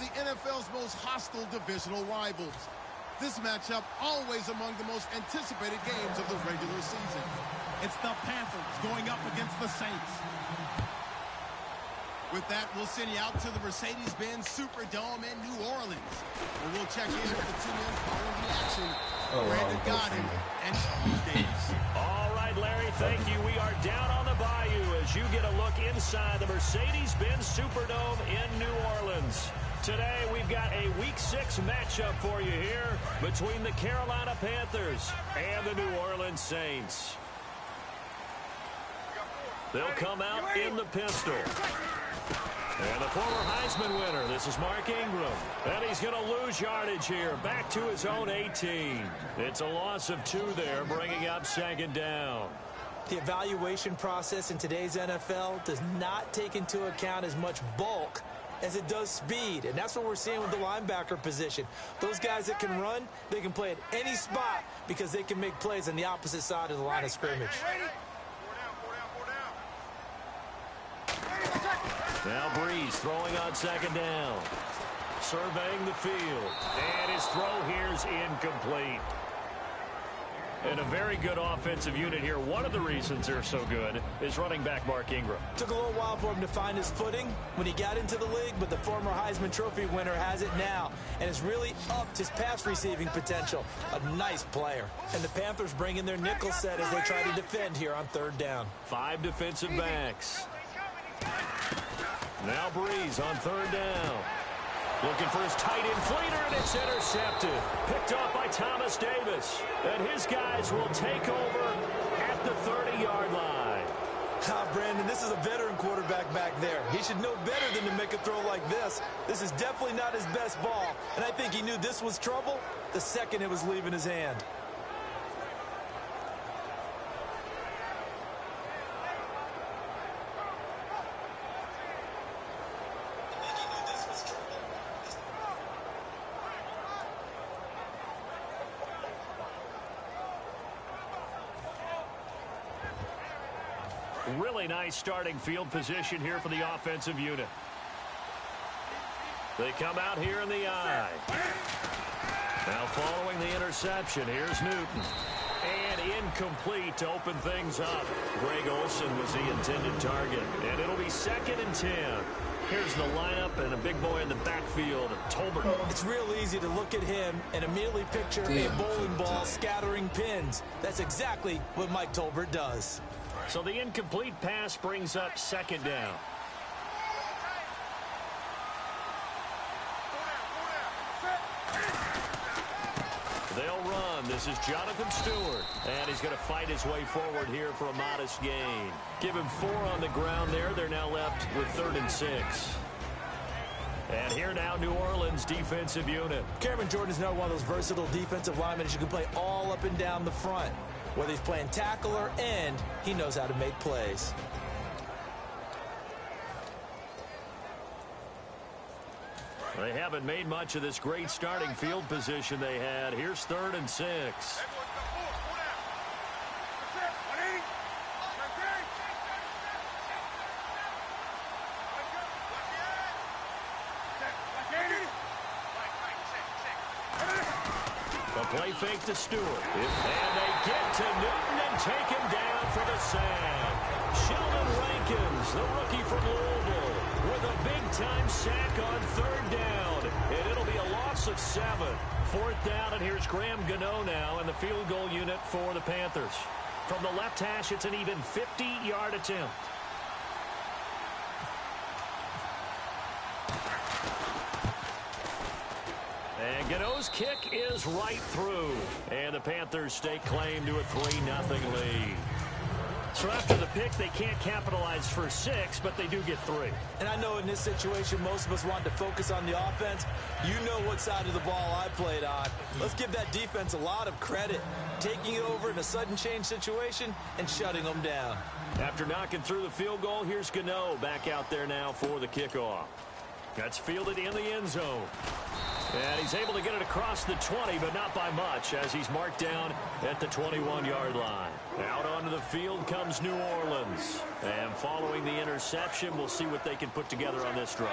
the NFL's most hostile divisional rivals. This matchup always among the most anticipated games of the regular season. It's the Panthers going up against the Saints. With that, we'll send you out to the Mercedes-Benz Superdome in New Orleans, where we'll check in with the two men following the action. Brandon Godden and Steve Davis. All right, Larry, thank you. We are down on the bayou as you get a look inside the Mercedes-Benz Superdome in New Orleans. Today, we've got a Week 6 matchup for you here between the Carolina Panthers and the New Orleans Saints. They'll come out in the pistol. And the former Heisman winner, this is Mark Ingram. And he's going to lose yardage here, back to his own 18. It's a loss of 2 there, bringing up second down. The evaluation process in today's NFL does not take into account as much bulk as it does speed, and that's what we're seeing with the linebacker position. Those guys that can run, they can play at any spot because they can make plays on the opposite side of the line of scrimmage. Now Breeze throwing on second down. Surveying the field. And his throw here's incomplete. And a very good offensive unit here. One of the reasons they're so good is running back Mark Ingram. Took a little while for him to find his footing when he got into the league, but the former Heisman Trophy winner has it now and has really upped his pass receiving potential. A nice player. And the Panthers bring in their nickel set as they try to defend here on third down. 5 defensive backs. Now Breeze on third down. Looking for his tight end fleeter, and it's intercepted. Picked off by Thomas Davis. And his guys will take over at the 30-yard line. Brandon, this is a veteran quarterback back there. He should know better than to make a throw like this. This is definitely not his best ball, and I think he knew this was trouble the second it was leaving his hand. Really nice starting field position here for the offensive unit. They come out here in the I. Now following the interception, here's Newton. And incomplete to open things up. Greg Olsen was the intended target. And it'll be 2nd and 10. Here's the lineup and a big boy in the backfield, Tolbert. It's real easy to look at him and immediately picture a bowling ball scattering pins. That's exactly what Mike Tolbert does. So the incomplete pass brings up second down. They'll run. This is Jonathan Stewart. And he's going to fight his way forward here for a modest gain. Give him 4 on the ground there. They're now left with 3rd and 6. And here now, New Orleans defensive unit. Cameron Jordan is now one of those versatile defensive linemen that you can play all up and down the front. Whether he's playing tackle or end, he knows how to make plays. They haven't made much of this great starting field position they had. Here's 3rd and 6. Play fake to Stewart. And they get to Newton and take him down for the sack. Sheldon Rankins, the rookie from Louisville, with a big-time sack on 3rd down. And it'll be a loss of 7. 4th down, and here's Graham Gano now in the field goal unit for the Panthers. From the left hash, it's an even 50-yard attempt. And Gano's kick is right through. And the Panthers stake claim to a 3-0 lead. So after the pick, they can't capitalize for 6, but they do get 3. And I know in this situation, most of us want to focus on the offense. You know what side of the ball I played on. Let's give that defense a lot of credit. Taking it over in a sudden change situation and shutting them down. After knocking through the field goal, here's Gano back out there now for the kickoff. That's fielded in the end zone. And he's able to get it across the 20, but not by much, as he's marked down at the 21-yard line. Out onto the field comes New Orleans. And following the interception, we'll see what they can put together on this drive.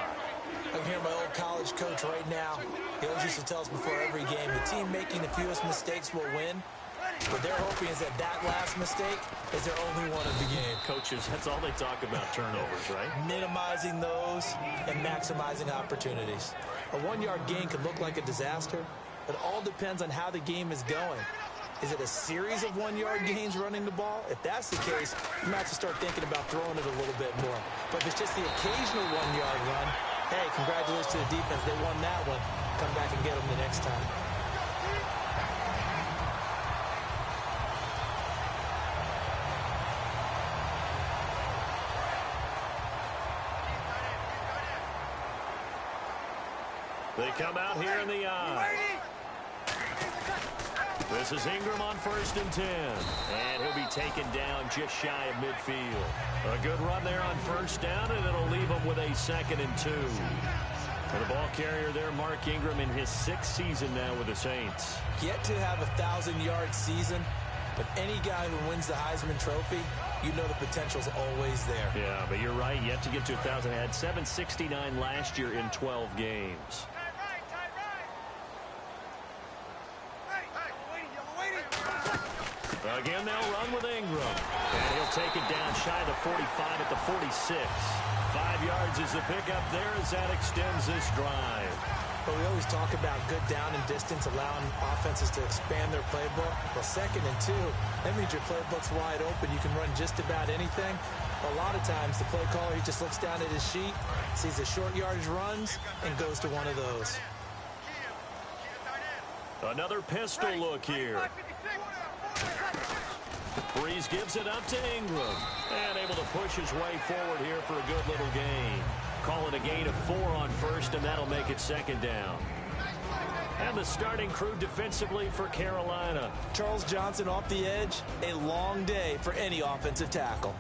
I can hear my old college coach right now. He always used to tell us before every game, the team making the fewest mistakes will win. What they're hoping is that last mistake is their only one of the game. Coaches, that's all they talk about, turnovers, right? Minimizing those and maximizing opportunities. A 1-yard gain could look like a disaster. It all depends on how the game is going. Is it a series of 1-yard gains running the ball? If that's the case, you might have to start thinking about throwing it a little bit more. But if it's just the occasional 1-yard run, hey, congratulations to the defense. They won that one. Come back and get them the next time. They come out here in the eye. This is Ingram on 1st and 10. And he'll be taken down just shy of midfield. A good run there on 1st down, and it'll leave him with a 2nd and 2. And the ball carrier there, Mark Ingram, in his 6th season now with the Saints. Yet to have a 1,000-yard season, but any guy who wins the Heisman Trophy, you know the potential's always there. Yeah, but you're right. Yet to get to 1,000. Had 769 last year in 12 games. Again, they'll run with Ingram. And he'll take it down shy of the 45 at the 46. 5 yards is the pickup there as that extends this drive. But we always talk about good down and distance, allowing offenses to expand their playbook. Well, 2nd and 2, that means your playbook's wide open. You can run just about anything. A lot of times, the play caller, he just looks down at his sheet, sees the short yardage runs, and goes to one of those. Another pistol look here. Breeze gives it up to Ingram. And able to push his way forward here for a good little gain. Call it a gain of 4 on 1st, and that'll make it 2nd down. And the starting crew defensively for Carolina. Charles Johnson off the edge. A long day for any offensive tackle.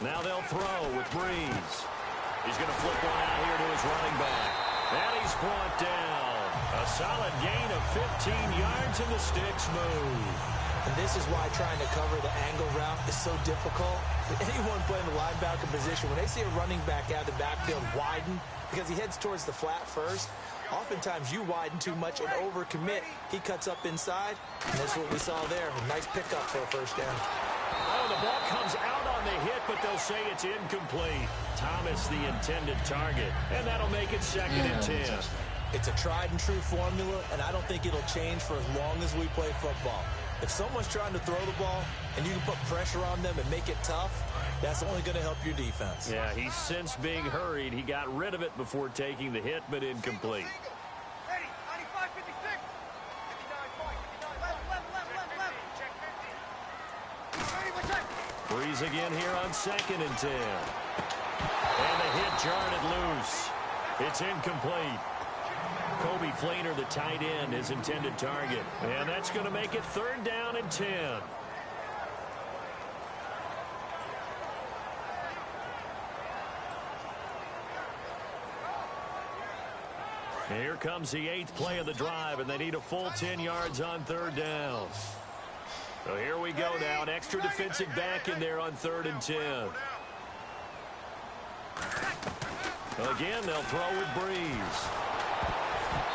Now they'll throw with Breeze. He's going to flip one out here to his running back. And he's brought down. A solid gain of 15 yards, and the sticks move. And this is why trying to cover the angle route is so difficult. Anyone playing the linebacker position, when they see a running back out of the backfield widen, because he heads towards the flat first, oftentimes you widen too much and overcommit. He cuts up inside, and that's what we saw there. A nice pickup for a 1st down. Oh, the ball comes out on the hit, but they'll say it's incomplete. Thomas, the intended target, and that'll make it 2nd and 10. It's a tried-and-true formula, and I don't think it'll change for as long as we play football. If someone's trying to throw the ball and you can put pressure on them and make it tough, that's only going to help your defense. Yeah, he's since being hurried. He got rid of it before taking the hit, but incomplete. Breeze again here on 2nd and 10. And the hit jarred it loose. It's incomplete. Kobe Fleener, the tight end, his intended target. And that's going to make it 3rd down and 10. Here comes the 8th play of the drive, and they need a full 10 yards on 3rd down. So here we go now. An extra defensive back in there on 3rd and 10. Again, they'll throw with Breeze.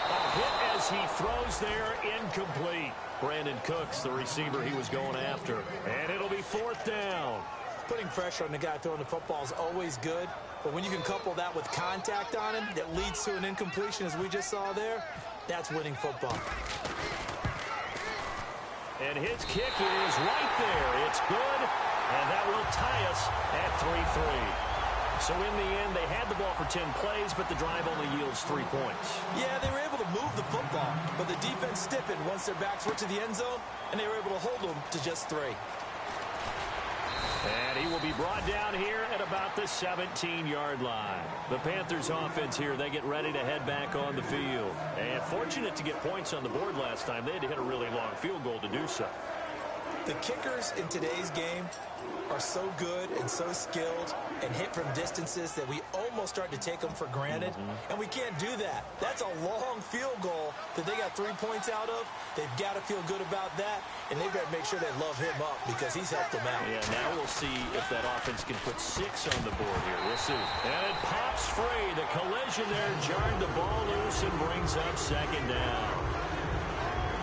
A hit as he throws there, incomplete. Brandon Cooks, the receiver he was going after. And it'll be 4th down. Putting pressure on the guy throwing the football is always good, but when you can couple that with contact on him that leads to an incompletion, as we just saw there, that's winning football. And his kick is right there. It's good, and that will tie us at 3-3. So in the end, they had the ball for 10 plays, but the drive only yields 3 points. Yeah, they were able to move the football, but the defense stiffened once their backs were to the end zone, and they were able to hold them to just 3. And he will be brought down here at about the 17-yard line. The Panthers offense here, they get ready to head back on the field. And fortunate to get points on the board last time. They had to hit a really long field goal to do so. The kickers in today's game are so good and so skilled and hit from distances that we almost start to take them for granted, and we can't do that. That's a long field goal that they got 3 points out of. They've got to feel good about that, and they've got to make sure they love him up because he's helped them out. Yeah, now we'll see if that offense can put 6 on the board here. We'll see. And it pops free. The collision there jarred the ball loose and brings up second down.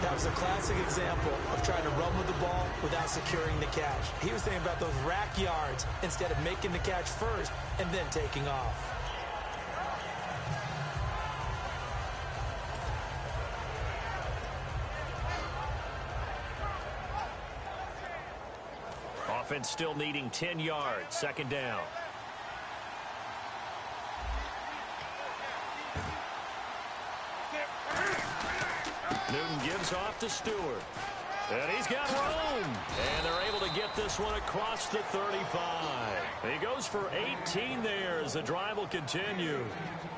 That was a classic example of trying to run with the ball without securing the catch. He was thinking about those rack yards instead of making the catch first and then taking off. Offense still needing 10 yards. Second down. Newton gives off to Stewart. And he's got room. And they're able to get this one across the 35. He goes for 18 there as the drive will continue.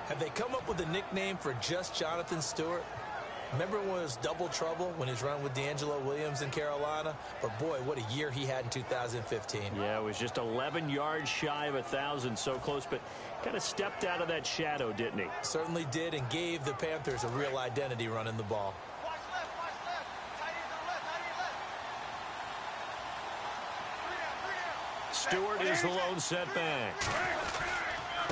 Have they come up with a nickname for just Jonathan Stewart? Remember when it was double trouble when he was running with D'Angelo Williams in Carolina? But, boy, what a year he had in 2015. Yeah, it was just 11 yards shy of 1,000, so close, but kind of stepped out of that shadow, didn't he? Certainly did, and gave the Panthers a real identity running the ball. Stewart is the lone setback.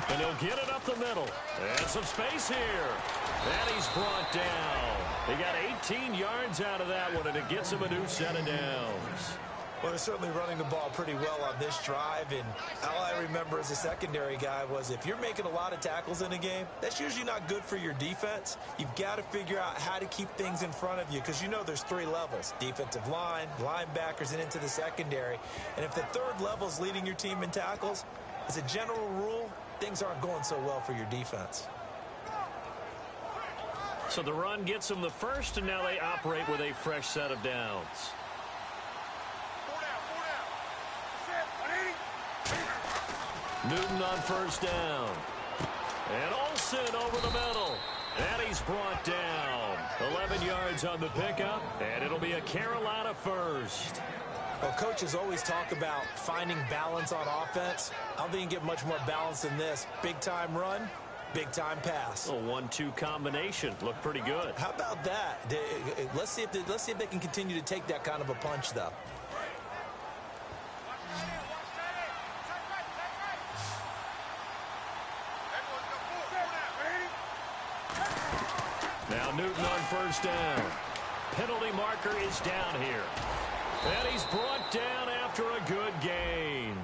And he'll get it up the middle. And some space here. And he's brought down. He got 18 yards out of that one, and it gets him a new set of downs. Well, they're certainly running the ball pretty well on this drive, and all I remember as a secondary guy was if you're making a lot of tackles in a game, that's usually not good for your defense. You've got to figure out how to keep things in front of you because you know there's 3 levels, defensive line, linebackers, and into the secondary. And if the third level is leading your team in tackles, as a general rule, things aren't going so well for your defense. So the run gets them the first, and now they operate with a fresh set of downs. Newton on first down. And Olsen over the middle. And he's brought down. 11 yards on the pickup, and it'll be a Carolina first. Well, coaches always talk about finding balance on offense. I don't think you can get much more balance than this. Big-time run, big-time pass. A 1-2 combination. Looked pretty good. How about that? Let's see if they can continue to take that kind of a punch, though. Now Newton on first down. Penalty marker is down here. And he's brought down after a good gain.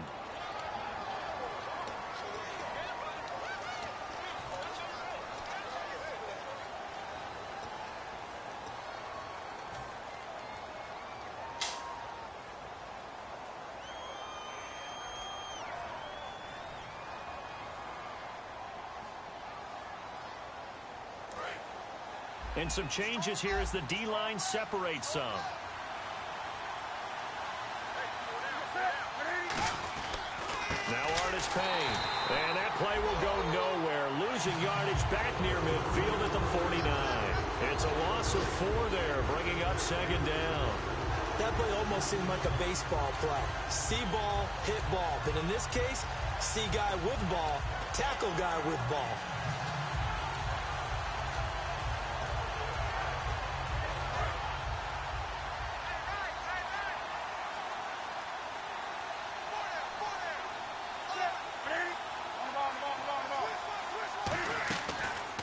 And some changes here as the D-line separates some. Now Artis Payne. And that play will go nowhere. Losing yardage back near midfield at the 49. It's a loss of 4 there, bringing up second down. That play almost seemed like a baseball play. See ball, hit ball. But in this case, see guy with ball, tackle guy with ball.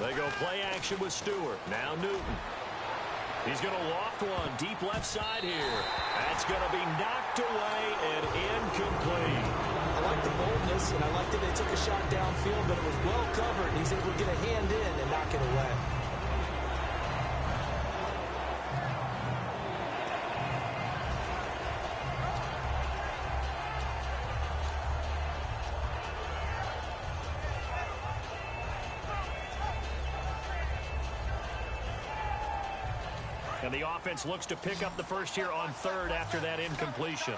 They go play action with Stewart. Now Newton. He's going to loft one deep left side here. That's going to be knocked away and incomplete. I like the boldness, and I like that they took a shot downfield, but it was well covered. He's able to get a hand in and knock it away. And the offense looks to pick up the first here on third after that incompletion.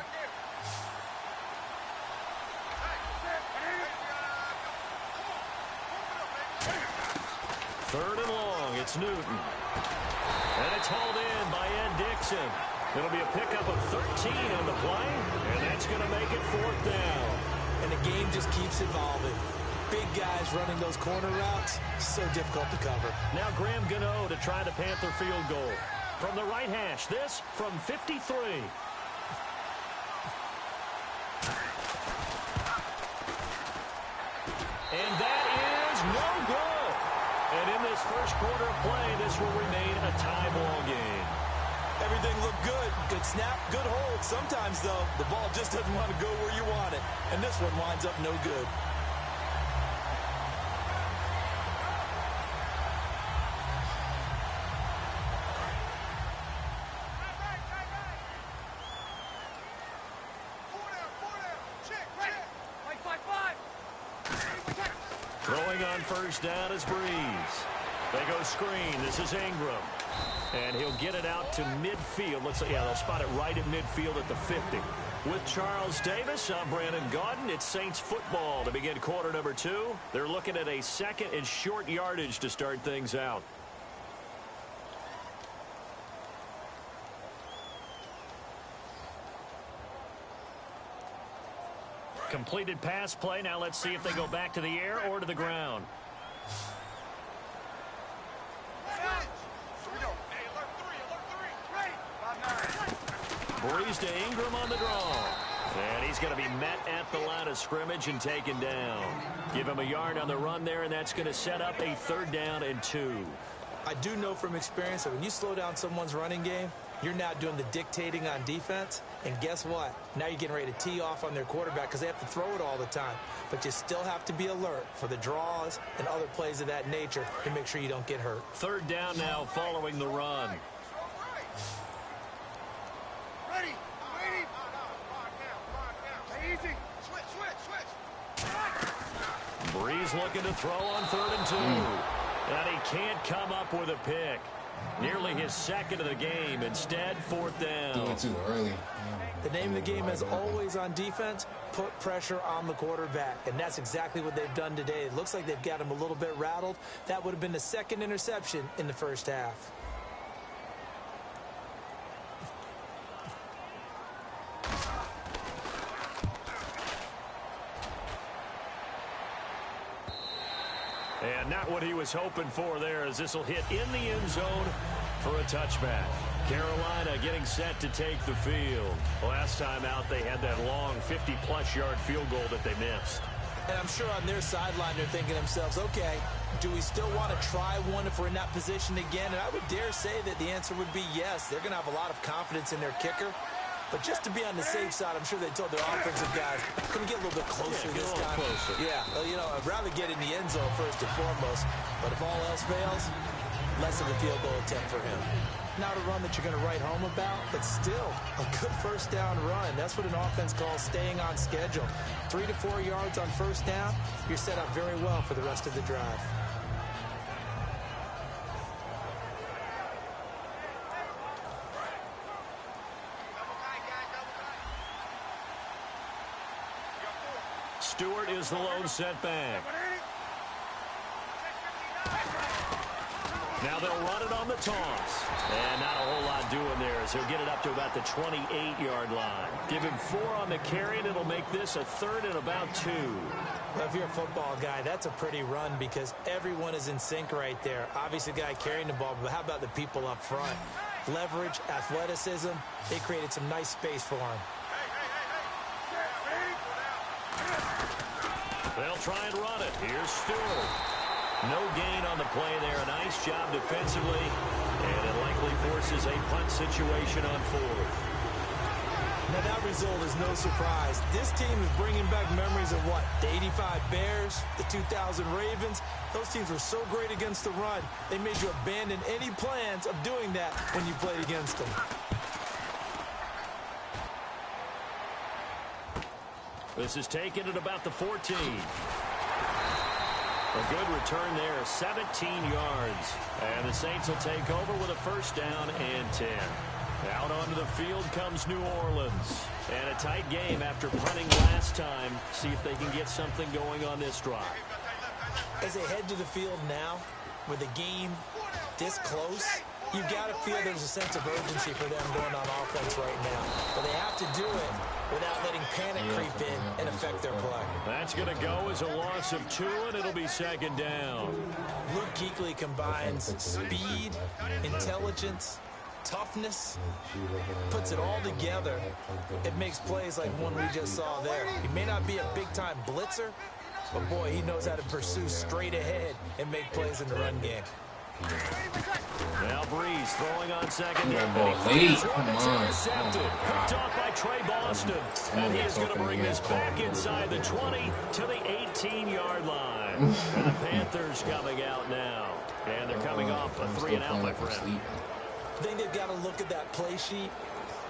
Third and long, it's Newton. And it's hauled in by Ed Dixon. It'll be a pickup of 13 on the play, and that's going to make it 4th down. And the game just keeps evolving. Big guys running those corner routes, so difficult to cover. Now Graham Gano to try the Panther field goal. From the right hash, this from 53. And that is no good. And in this first quarter of play, this will remain a tie ball game. Everything looked good. Good snap, good hold. Sometimes, though, the ball just doesn't want to go where you want it. And this one winds up no good. Throwing on first down is Breeze. They go screen. This is Ingram. And he'll get it out to midfield. Let's say, yeah, they'll spot it right at midfield at the 50. With Charles Davis, I'm Brandon Gaudin. It's Saints football to begin quarter number 2. They're looking at a 2nd and short yardage to start things out. Completed pass play. Now let's see if they go back to the air or to the ground. Breeze to Ingram on the draw. And he's going to be met at the line of scrimmage and taken down. Give him a yard on the run there, and that's going to set up a 3rd down and 2. I do know from experience that when you slow down someone's running game, you're now doing the dictating on defense. And guess what? Now you're getting ready to tee off on their quarterback because they have to throw it all the time. But you still have to be alert for the draws and other plays of that nature to make sure you don't get hurt. 3rd down now following the run. Breeze looking to throw on 3rd and 2. And he can't come up with a pick. Nearly his 2nd of the game. Instead, 4th down. Doing too early. The name of the game is always on defense, put pressure on the quarterback. And that's exactly what they've done today. It looks like they've got him a little bit rattled. That would have been the 2nd interception in the first half. And not what he was hoping for there, as this will hit in the end zone for a touchback. Carolina getting set to take the field. Last time out, they had that long 50-plus yard field goal that they missed. And I'm sure on their sideline, they're thinking to themselves, okay, do we still want to try one if we're in that position again? And I would dare say that the answer would be yes. They're going to have a lot of confidence in their kicker. But just to be on the safe side, I'm sure they told their offensive guys, can we get a little bit closer this time? Closer. Yeah, well, you know, I'd rather get in the end zone first and foremost. But if all else fails, less of a field goal attempt for him. Not a run that you're going to write home about, but still a good first down run. That's what an offense calls staying on schedule. 3 to 4 yards on first down, you're set up very well for the rest of the drive. Stewart is the lone setback. Now they'll run it on the toss. And not a whole lot doing there as he'll get it up to about the 28-yard line. Give him 4 on the carry, and it'll make this a 3rd and about 2. Well, if you're a football guy, that's a pretty run because everyone is in sync right there. Obviously, the guy carrying the ball, but how about the people up front? Leverage, athleticism, they created some nice space for him. They'll try and run it. Here's Stewart. No gain on the play there. A nice job defensively. And it likely forces a punt situation on 4th. Now, that result is no surprise. This team is bringing back memories of what? The 85 Bears, the 2000 Ravens. Those teams were so great against the run. They made you abandon any plans of doing that when you played against them. This is taken at about the 14. A good return there, 17 yards. And the Saints will take over with a first down and 10. Out onto the field comes New Orleans. And a tight game after punting last time. See if they can get something going on this drive. As they head to the field now, with the game this close, You got to feel there's a sense of urgency for them going on offense right now. But they have to do it without letting panic creep in and affect their play. That's going to go as a loss of 2, and it'll be second down. Luke Kuechly combines speed, intelligence, toughness, puts it all together. It makes plays like one we just saw there. He may not be a big-time blitzer, but boy, he knows how to pursue straight ahead and make plays in the run game. Now Breeze throwing on second down. Come on. Intercepted. Picked off by Trey Boston. And he is going to bring this back inside the 20 to the 18-yard line. And the Panthers coming out now. And they're coming off a 3-and-out, my friend. I think they've got to look at that play sheet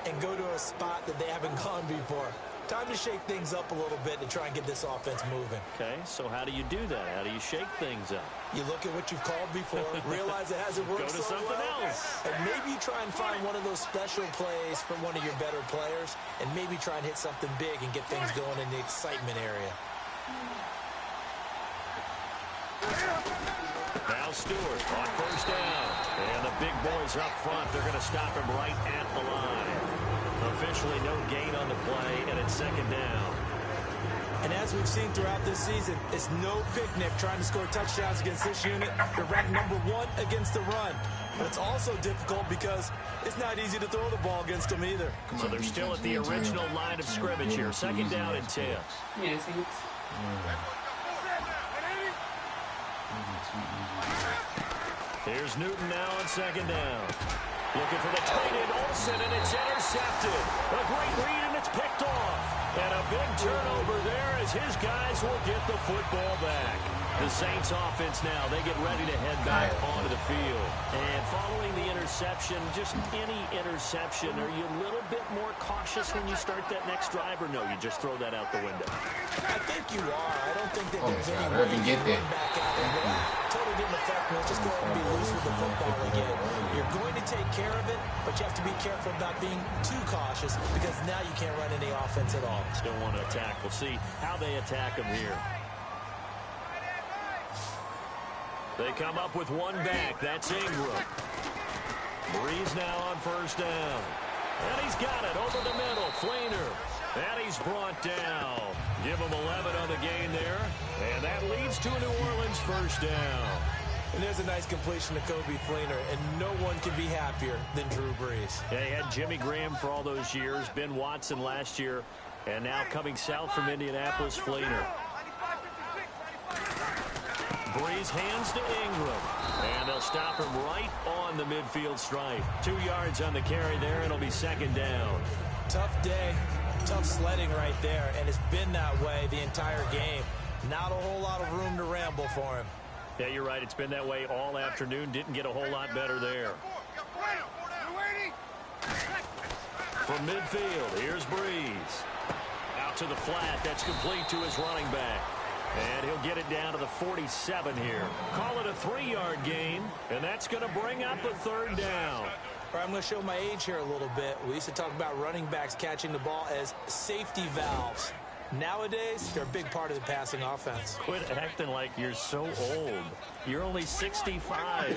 and go to a spot that they haven't gone before. Time to shake things up a little bit to try and get this offense moving. Okay, so how do you do that? How do you shake things up? You look at what you've called before, realize it hasn't worked Go to so something well, else. and maybe you try and find one of those special plays from one of your better players, and maybe try and hit something big and get things going in the excitement area. Now Stewart on first down. And the big boys up front, they're going to stop him right at the line. Officially no gain on the play, and it's second down. And as we've seen throughout this season, it's no picnic trying to score touchdowns against this unit. They're ranked number 1 against the run. But it's also difficult because it's not easy to throw the ball against them either. So they're still at the original line of scrimmage here. Second down and 10. Here's Newton now on second down. Looking for the tight end, Olsen, and it's intercepted. A great read, and it's picked off. And a big turnover there as his guys will get the football back. The Saints offense now, they get ready to head back onto the field. And following the interception, just any interception, are you a little bit more cautious when you start that next drive, or no, you just throw that out the window? I think you are. I don't think that there's any way you can run back out there. Totally didn't affect me. Let's just go ahead and be loose with the football again. You're going to take care of it, but you have to be careful about being too cautious because now you can't run any offense at all. Still want to attack. We'll see how they attack him here. They come up with one back. That's Ingram. Breeze now on first down. And he's got it over the middle. Flainer. And he's brought down. Give him 11 on the gain there. And that leads to a New Orleans first down. And there's a nice completion to Kobe Flainer, and no one can be happier than Drew Brees. They had Jimmy Graham for all those years, Ben Watson last year, and now coming south from Indianapolis, Flainer. Breeze hands to Ingram, and they'll stop him right on the midfield stripe. 2 yards on the carry there, and it'll be second down. Tough day, tough sledding right there, and it's been that way the entire game. Not a whole lot of room to ramble for him. Yeah, you're right. It's been that way all afternoon. Didn't get a whole lot better there. From midfield, here's Breeze. Out to the flat. That's complete to his running back. And he'll get it down to the 47 here. Call it a 3-yard gain, and that's going to bring up a third down. All right, I'm going to show my age here a little bit. We used to talk about running backs catching the ball as safety valves. Nowadays, they're a big part of the passing offense. Quit acting like you're so old. You're only 65.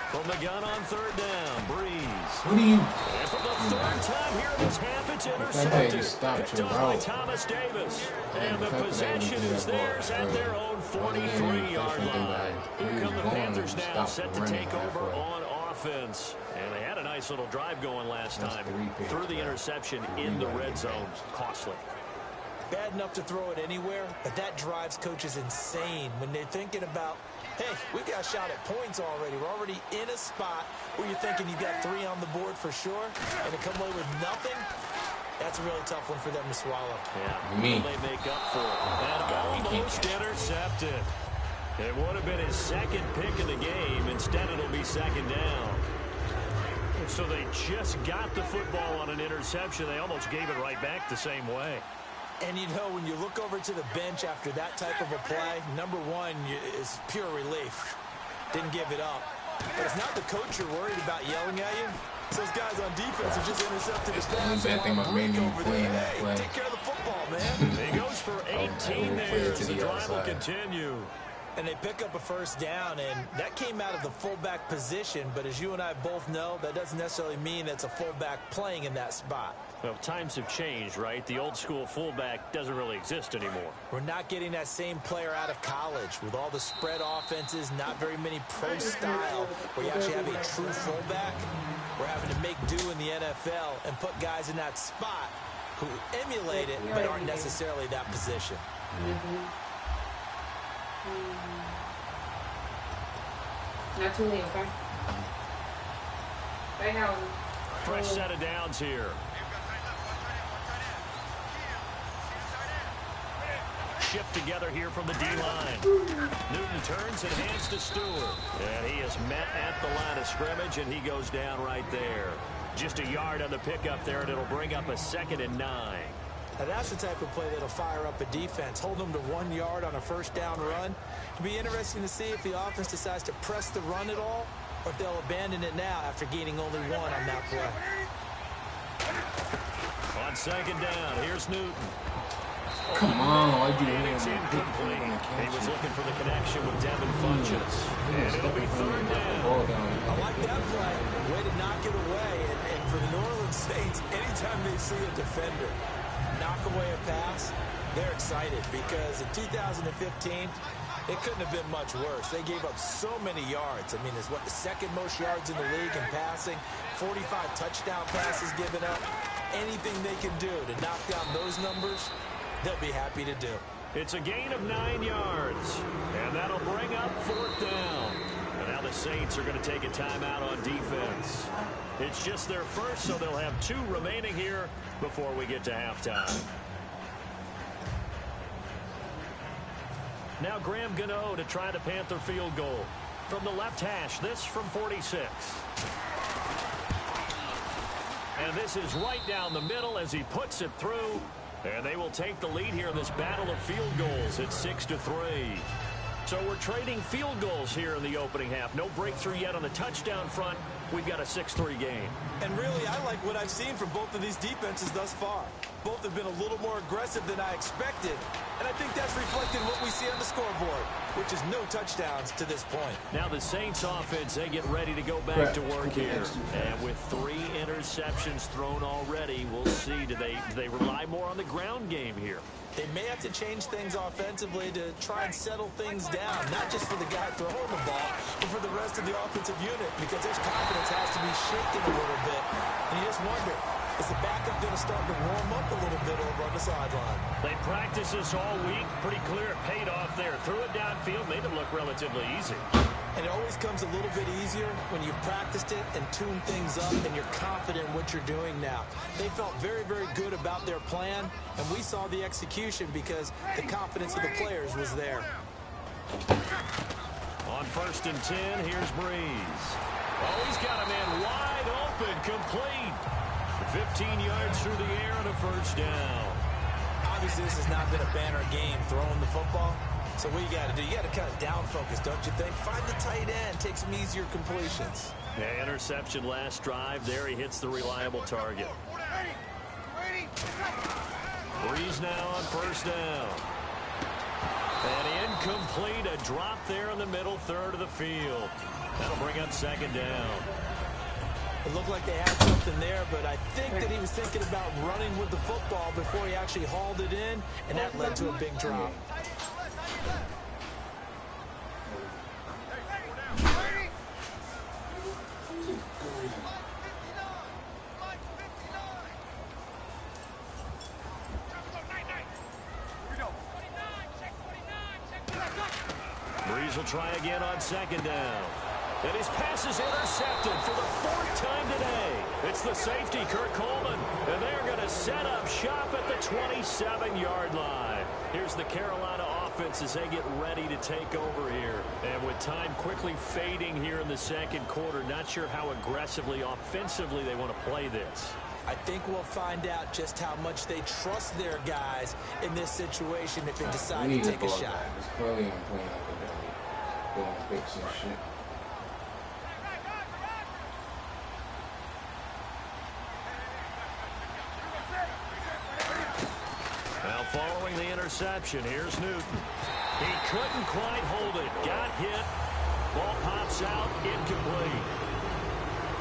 From the gun on third down, Breeze. What do you? And for the third time here in this half, it's intercepted. Picked up by Thomas Davis. And the possession is theirs at their own 43-yard line. Here come the Panthers now, set to take over on offense. And they had a nice little drive going last time. Threw the interception in the red zone. Costly. Bad enough to throw it anywhere, but that drives coaches insane when they're thinking about, hey, we got a shot at points already. We're already in a spot where you're thinking you got 3 on the board for sure, and to come away with nothing, that's a really tough one for them to swallow. Yeah, will they make up for it? And almost intercepted. It would have been his second pick of the game. Instead, it'll be second down. So they just got the football on an interception. They almost gave it right back the same way. And, you know, when you look over to the bench after that type of a play, number one is pure relief. Didn't give it up. But it's not the coach you're worried about yelling at you. So those guys on defense are just intercepting his pass. Bad thing about me playing that play. Take care of the football, man. He goes for 18 there as the drive will continue. And they pick up a first down, and that came out of the fullback position. But as you and I both know, that doesn't necessarily mean it's a fullback playing in that spot. Well, times have changed, right? The old school fullback doesn't really exist anymore. We're not getting that same player out of college with all the spread offenses, not very many pro style where you actually have a true fullback. We're having to make do in the NFL and put guys in that spot who emulate it but aren't necessarily that position. Not too late, okay? Right now. Fresh set of downs here. Shift together here from the D-line. Newton turns and hands to Stewart. And he is met at the line of scrimmage, and he goes down right there. Just a yard on the pickup there, and it'll bring up a 2nd and 9. Now that's the type of play that'll fire up a defense. Hold them to 1 yard on a first down run. It'll be interesting to see if the offense decides to press the run at all or if they'll abandon it now after gaining only 1 on that play. On 2nd down, here's Newton. Come on, why do you It's incomplete. He was looking for the connection with Devin Funchess. And it'll be 3rd down. I like that play. Way to knock it away. And for the New Orleans Saints, anytime they see a defender knock away a pass, they're excited because in 2015, it couldn't have been much worse. They gave up so many yards. I mean, it's the 2nd most yards in the league in passing, 45 touchdown passes given up. Anything they can do to knock down those numbers, they'll be happy to do. It's a gain of 9 yards, and that'll bring up 4th down. And now the Saints are going to take a timeout on defense. It's just their first, so they'll have 2 remaining here before we get to halftime. Now Graham Gano to try the Panther field goal. From the left hash, this from 46. And this is right down the middle as he puts it through. And they will take the lead here in this battle of field goals at 6-3. So we're trading field goals here in the opening half. No breakthrough yet on the touchdown front. We've got a 6-3 game. And really, I like what I've seen from both of these defenses thus far. Both have been a little more aggressive than I expected. And I think that's reflected in what we see on the scoreboard, which is no touchdowns to this point. Now the Saints offense, they get ready to go back to work here. And with 3 interceptions thrown already, we'll see, do they rely more on the ground game here? They may have to change things offensively to try and settle things down, not just for the guy throwing the ball, but for the rest of the offensive unit, because their confidence has to be shaken a little bit. And you just wonder, is the backup going to start to warm up a little bit over on the sideline? They practiced this all week. Pretty clear it paid off there. Threw it downfield, made it look relatively easy. And it always comes a little bit easier when you've practiced it and tuned things up and you're confident in what you're doing now. They felt very, very good about their plan, and we saw the execution because the confidence of the players was there. On 1st and 10, here's Breeze. Oh, he's got a man wide open, complete. 15 yards through the air and a first down. Obviously, this has not been a banner game throwing the football. So what you got to do, you got to kind of down focus, don't you think? Find the tight end, take some easier completions. Yeah, interception last drive. There he hits the reliable target. Breeze now on first down. And incomplete, a drop there in the middle third of the field. That'll bring up 2nd down. It looked like they had something there, but I think that he was thinking about running with the football before he actually hauled it in, and that led to a big drop. Breeze will try again on 2nd down. And his pass is intercepted for the 4th time today. It's the safety, Kurt Coleman. And they're going to set up shop at the 27-yard line. Here's the Carolina offense as they get ready to take over here. And with time quickly fading here in the 2nd quarter, not sure how aggressively, offensively they want to play this. I think we'll find out just how much they trust their guys in this situation if they decide to take a shot. It's probably playing like a shit. following the interception. Here's Newton. He couldn't quite hold it. Got hit. Ball pops out. Incomplete.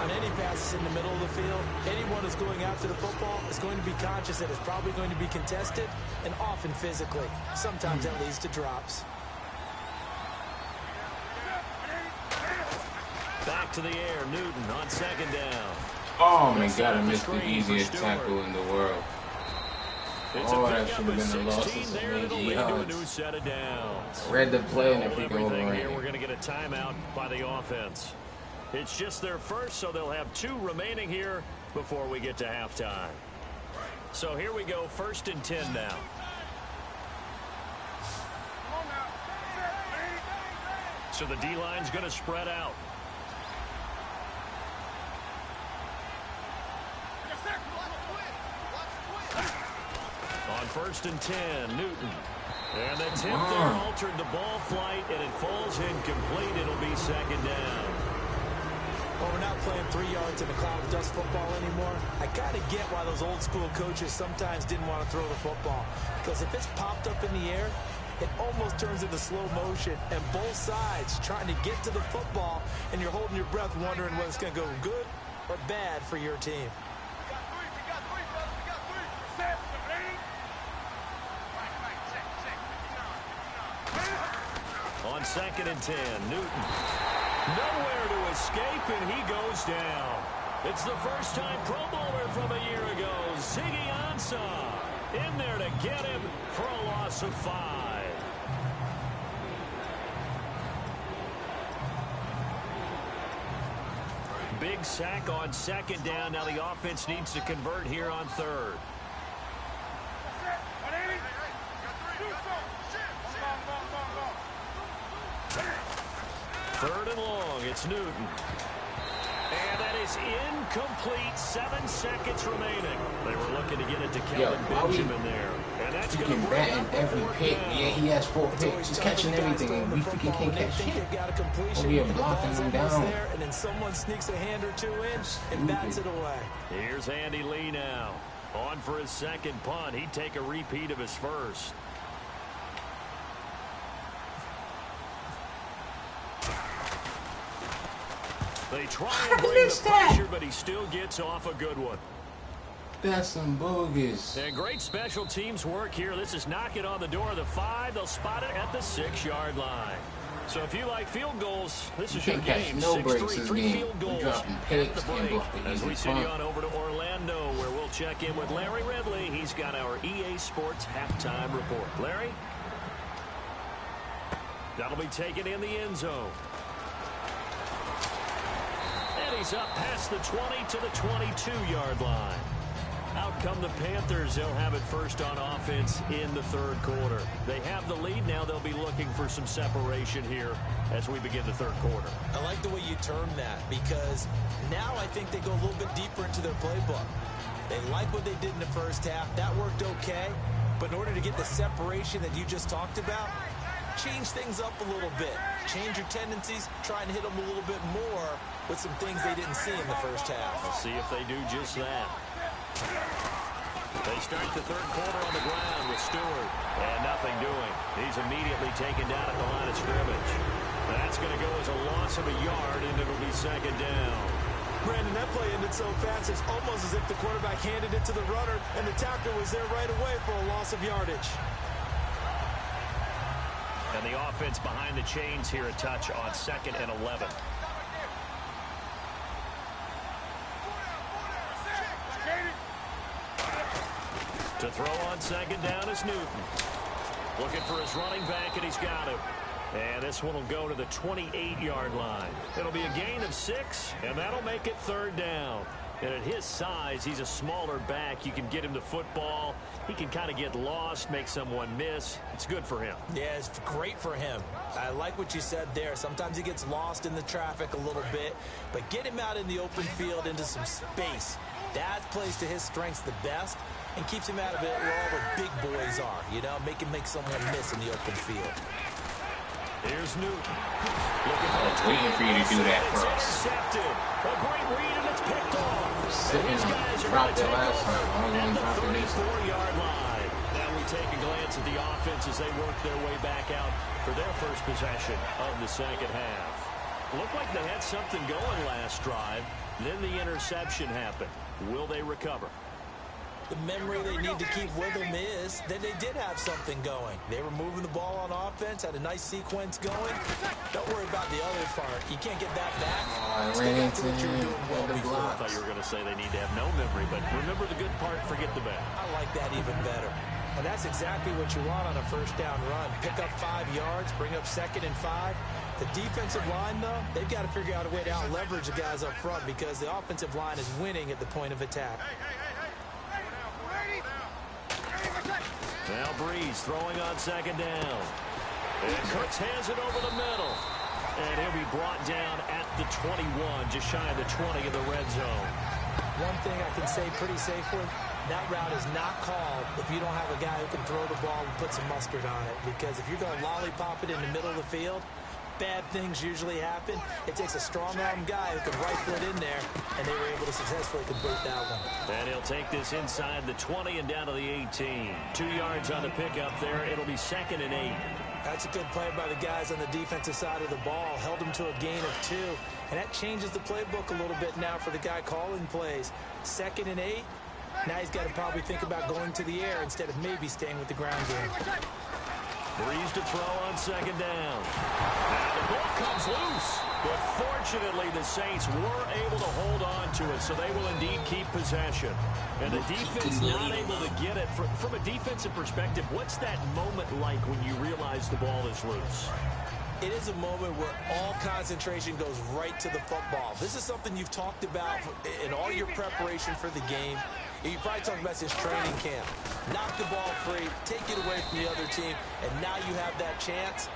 On any passes in the middle of the field, anyone who's going after the football is going to be conscious that it's probably going to be contested and often physically. Sometimes that leads to drops. Back to the air. Newton on second down. Oh my God, I missed the easiest tackle in the world. It's Oh, a that pickup should have of been a loss of 16 some there. It'll major lead to a yards. new set of downs. Read the play and I think Everything here, overran. we're going to get a timeout by the offense. It's just their first, so they'll have 2 remaining here before we get to halftime. So here we go, 1st and 10 now. So the D-line's going to spread out. On 1st and 10, Newton. And the tip there altered the ball flight, and it falls incomplete. It'll be 2nd down. Well, we're not playing 3 yards in a cloud of dust football anymore. I kind of get why those old school coaches sometimes didn't want to throw the football. Because if it's popped up in the air, it almost turns into slow motion. And both sides trying to get to the football, and you're holding your breath wondering whether it's going to go good or bad for your team. On 2nd and 10, Newton. Nowhere to escape, and he goes down. It's the first time Pro Bowler from a year ago, Ziggy Ansah, in there to get him for a loss of 5. Big sack on 2nd down. Now the offense needs to convert here on 3rd. Third and long, it's Newton. And that is incomplete. 7 seconds remaining. They were looking to get it to Kelvin Benjamin there. And that's going to bring up every pick. Yeah, he has 4 picks. He's catching everything, and we freaking can't catch shit. Oh, we are blocking him down. And then someone sneaks a hand or 2 in and bats it away. Here's Andy Lee now. On for his 2nd punt. He'd take a repeat of his first. They try and bring the pressure, but he still gets off a good one. That's some bogus. And great special teams work here. This is knocking on the door of the 5. They'll spot it at the 6-yard line. So if you like field goals, this is your game. No 6-3, 3 field goals at the break. As we send you on over to Orlando, where we'll check in with Larry Ridley. He's got our EA Sports halftime report. Larry? That'll be taken in the end zone. And he's up past the 20 to the 22-yard line. Out come the Panthers. They'll have it first on offense in the 3rd quarter. They have the lead now. They'll be looking for some separation here as we begin the 3rd quarter. I like the way you term that, because now I think they go a little bit deeper into their playbook. They like what they did in the first half. That worked okay. But in order to get the separation that you just talked about, change things up a little bit. Change your tendencies. Try and hit them a little bit more with some things they didn't see in the first half. We'll see if they do just that. They start the 3rd quarter on the ground with Stewart. And nothing doing. He's immediately taken down at the line of scrimmage. That's going to go as a loss of a yard, and it'll be 2nd down. Brandon, that play ended so fast, it's almost as if the quarterback handed it to the runner, and the tackler was there right away for a loss of yardage. And the offense behind the chains here a touch on 2nd and 11. To throw on 2nd down is Newton. Looking for his running back, and he's got him. And this one will go to the 28-yard line. It'll be a gain of 6, and that'll make it 3rd down. And at his size, he's a smaller back. You can get him the football. He can kind of get lost, make someone miss. It's good for him. Yeah, it's great for him. I like what you said there. Sometimes he gets lost in the traffic a little bit, but get him out in the open field into some space. That plays to his strengths the best and keeps him out of it where all the big boys are, you know, make someone miss in the open field. Here's Newton. I was waiting for you to do that for us. A great read, and it's picked off. Sitting on dropped it last time. I was going to drop it this time. 34-yard line. Now we take a glance at the offense as they work their way back out for their first possession of the second half. Looked like they had something going last drive. Then the interception happened. Will they recover? The memory they need to keep with them is that they did have something going. They were moving the ball on offense, had a nice sequence going. Don't worry about the other part. You can't get that back. Ran into him. I thought you were going to say they need to have no memory, but remember the good part, forget the bad. I like that even better. And that's exactly what you want on a first down run. Pick up 5 yards, bring up 2nd and 5. The defensive line, though, they've got to figure out a way to out-leverage the guys up front because the offensive line is winning at the point of attack. Now Breeze throwing on 2nd down. And Cooks hands it over the middle. And he'll be brought down at the 21, just shy of the 20 in the red zone. One thing I can say pretty safely, that route is not called if you don't have a guy who can throw the ball and put some mustard on it. Because if you're going to lollipop it in the middle of the field, bad things usually happen. It takes a strong-arm guy who can rifle it in there, and they were able to successfully complete that one. And he'll take this inside the 20 and down to the 18. 2 yards on the pickup there. It'll be 2nd and 8. That's a good play by the guys on the defensive side of the ball. Held them to a gain of 2. And that changes the playbook a little bit now for the guy calling plays. 2nd and 8. Now he's got to probably think about going to the air instead of maybe staying with the ground game. Breeze to throw on 2nd down. And the ball comes loose. But fortunately, the Saints were able to hold on to it, so they will indeed keep possession. And the defense not able to get it. From a defensive perspective, what's that moment like when you realize the ball is loose? It is a moment where all concentration goes right to the football. This is something you've talked about in all your preparation for the game. You probably talked about this training camp. Knock the ball free, take it away from the other team, and now you have that chance.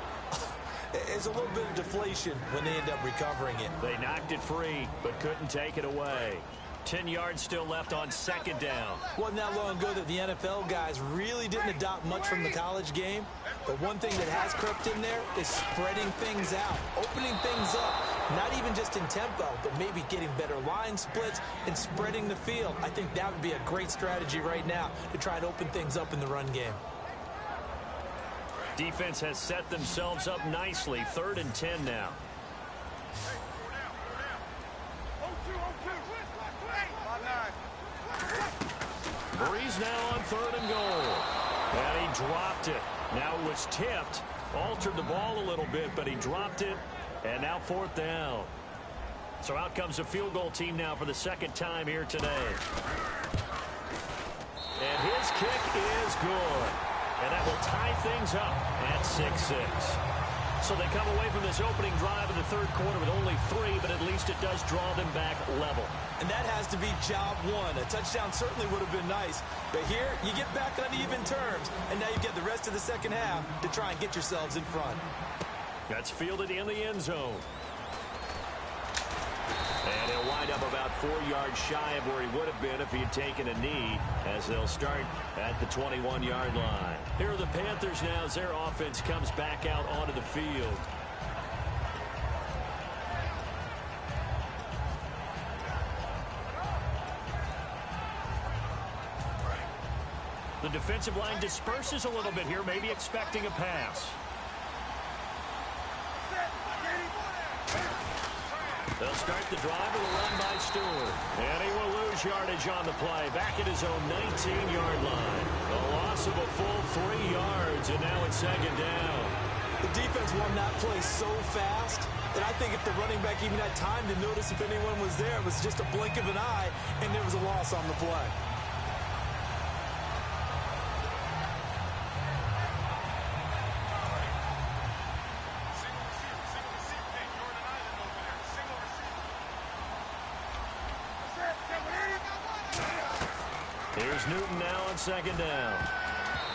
It's a little bit of deflation when they end up recovering it. They knocked it free, but couldn't take it away. 10 yards still left on 2nd down. Wasn't that long ago that the NFL guys really didn't adopt much from the college game. But one thing that has crept in there is spreading things out, opening things up, not even just in tempo, but maybe getting better line splits and spreading the field. I think that would be a great strategy right now to try and open things up in the run game. Defense has set themselves up nicely. 3rd and 10 now. Breeze now on 3rd and goal. And he dropped it. Now it was tipped. Altered the ball a little bit, but he dropped it. And now 4th down. So out comes the field goal team now for the 2nd time here today. And his kick is good. And that will tie things up at 6-6. So they come away from this opening drive in the 3rd quarter with only 3, but at least it does draw them back level. And that has to be job 1. A touchdown certainly would have been nice. But here, you get back on even terms. And now you get the rest of the second half to try and get yourselves in front. That's fielded in the end zone. And he'll wind up about 4 yards shy of where he would have been if he had taken a knee, as they'll start at the 21-yard line. Here are the Panthers now as their offense comes back out onto the field. The defensive line disperses a little bit here, maybe expecting a pass. They'll start the drive with a run by Stewart. And he will lose yardage on the play. Back at his own 19-yard line. A loss of a full 3 yards, and now it's 2nd down. The defense won that play so fast that I think if the running back even had time to notice if anyone was there, it was just a blink of an eye, and there was a loss on the play. Here's Newton now on 2nd down.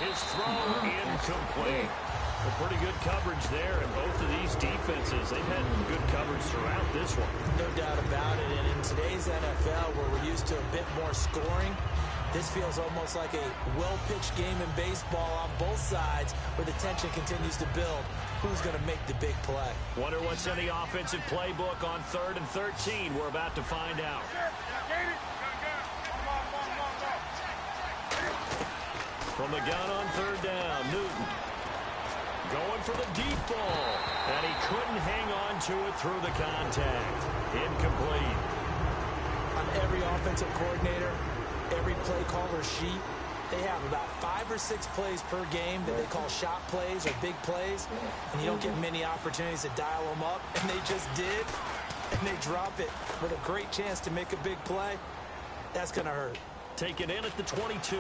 His throw incomplete. A pretty good coverage there, and both of these defenses, they've had good coverage throughout this one. No doubt about it, and in today's NFL, where we're used to a bit more scoring, this feels almost like a well-pitched game in baseball on both sides, where the tension continues to build. Who's going to make the big play? Wonder what's in the offensive playbook on 3rd and 13. We're about to find out. From the gun on 3rd for the deep ball. And he couldn't hang on to it through the contact. Incomplete. On every offensive coordinator, every play caller sheet, they have about 5 or 6 plays per game that they call shot plays or big plays, and you don't get many opportunities to dial them up, and they just did, and they drop it with a great chance to make a big play. That's going to hurt. Taken in at the 22.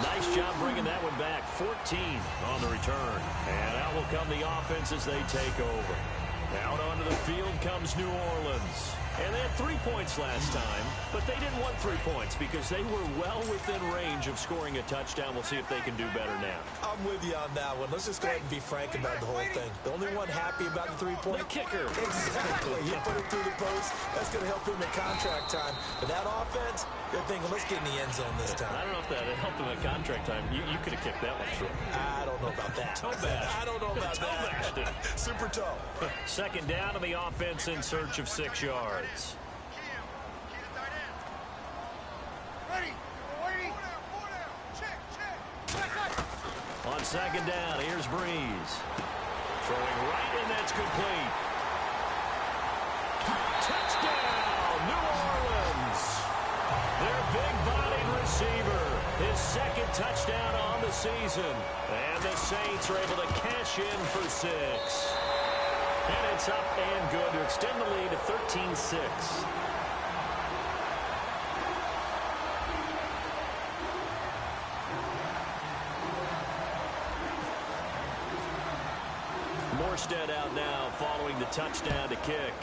Nice job bringing that one back. 14 on the return. And out will come the offense as they take over. Out onto the field comes New Orleans. And they had 3 points last time, but they didn't want 3 points because they were well within range of scoring a touchdown. We'll see if they can do better now. I'm with you on that one. Let's just go ahead and be frank about the whole thing. The only one happy about the 3-point? The kicker. Exactly. He put it through the post. That's going to help him in contract time. But that offense, they're thinking, let's get in the end zone this time. I don't know if that helped him at contract time. You could have kicked that one through. I don't know about that. I don't know about that. Super toe. Second down to the offense in search of 6 yards. On second down, here's Breeze. Throwing right, and that's complete. Touchdown, New Orleans. Their big-bodied receiver. His second touchdown on the season. And the Saints are able to cash in for 6. And it's up and good to extend the lead to 13-6. Morstead out now following the touchdown to kick.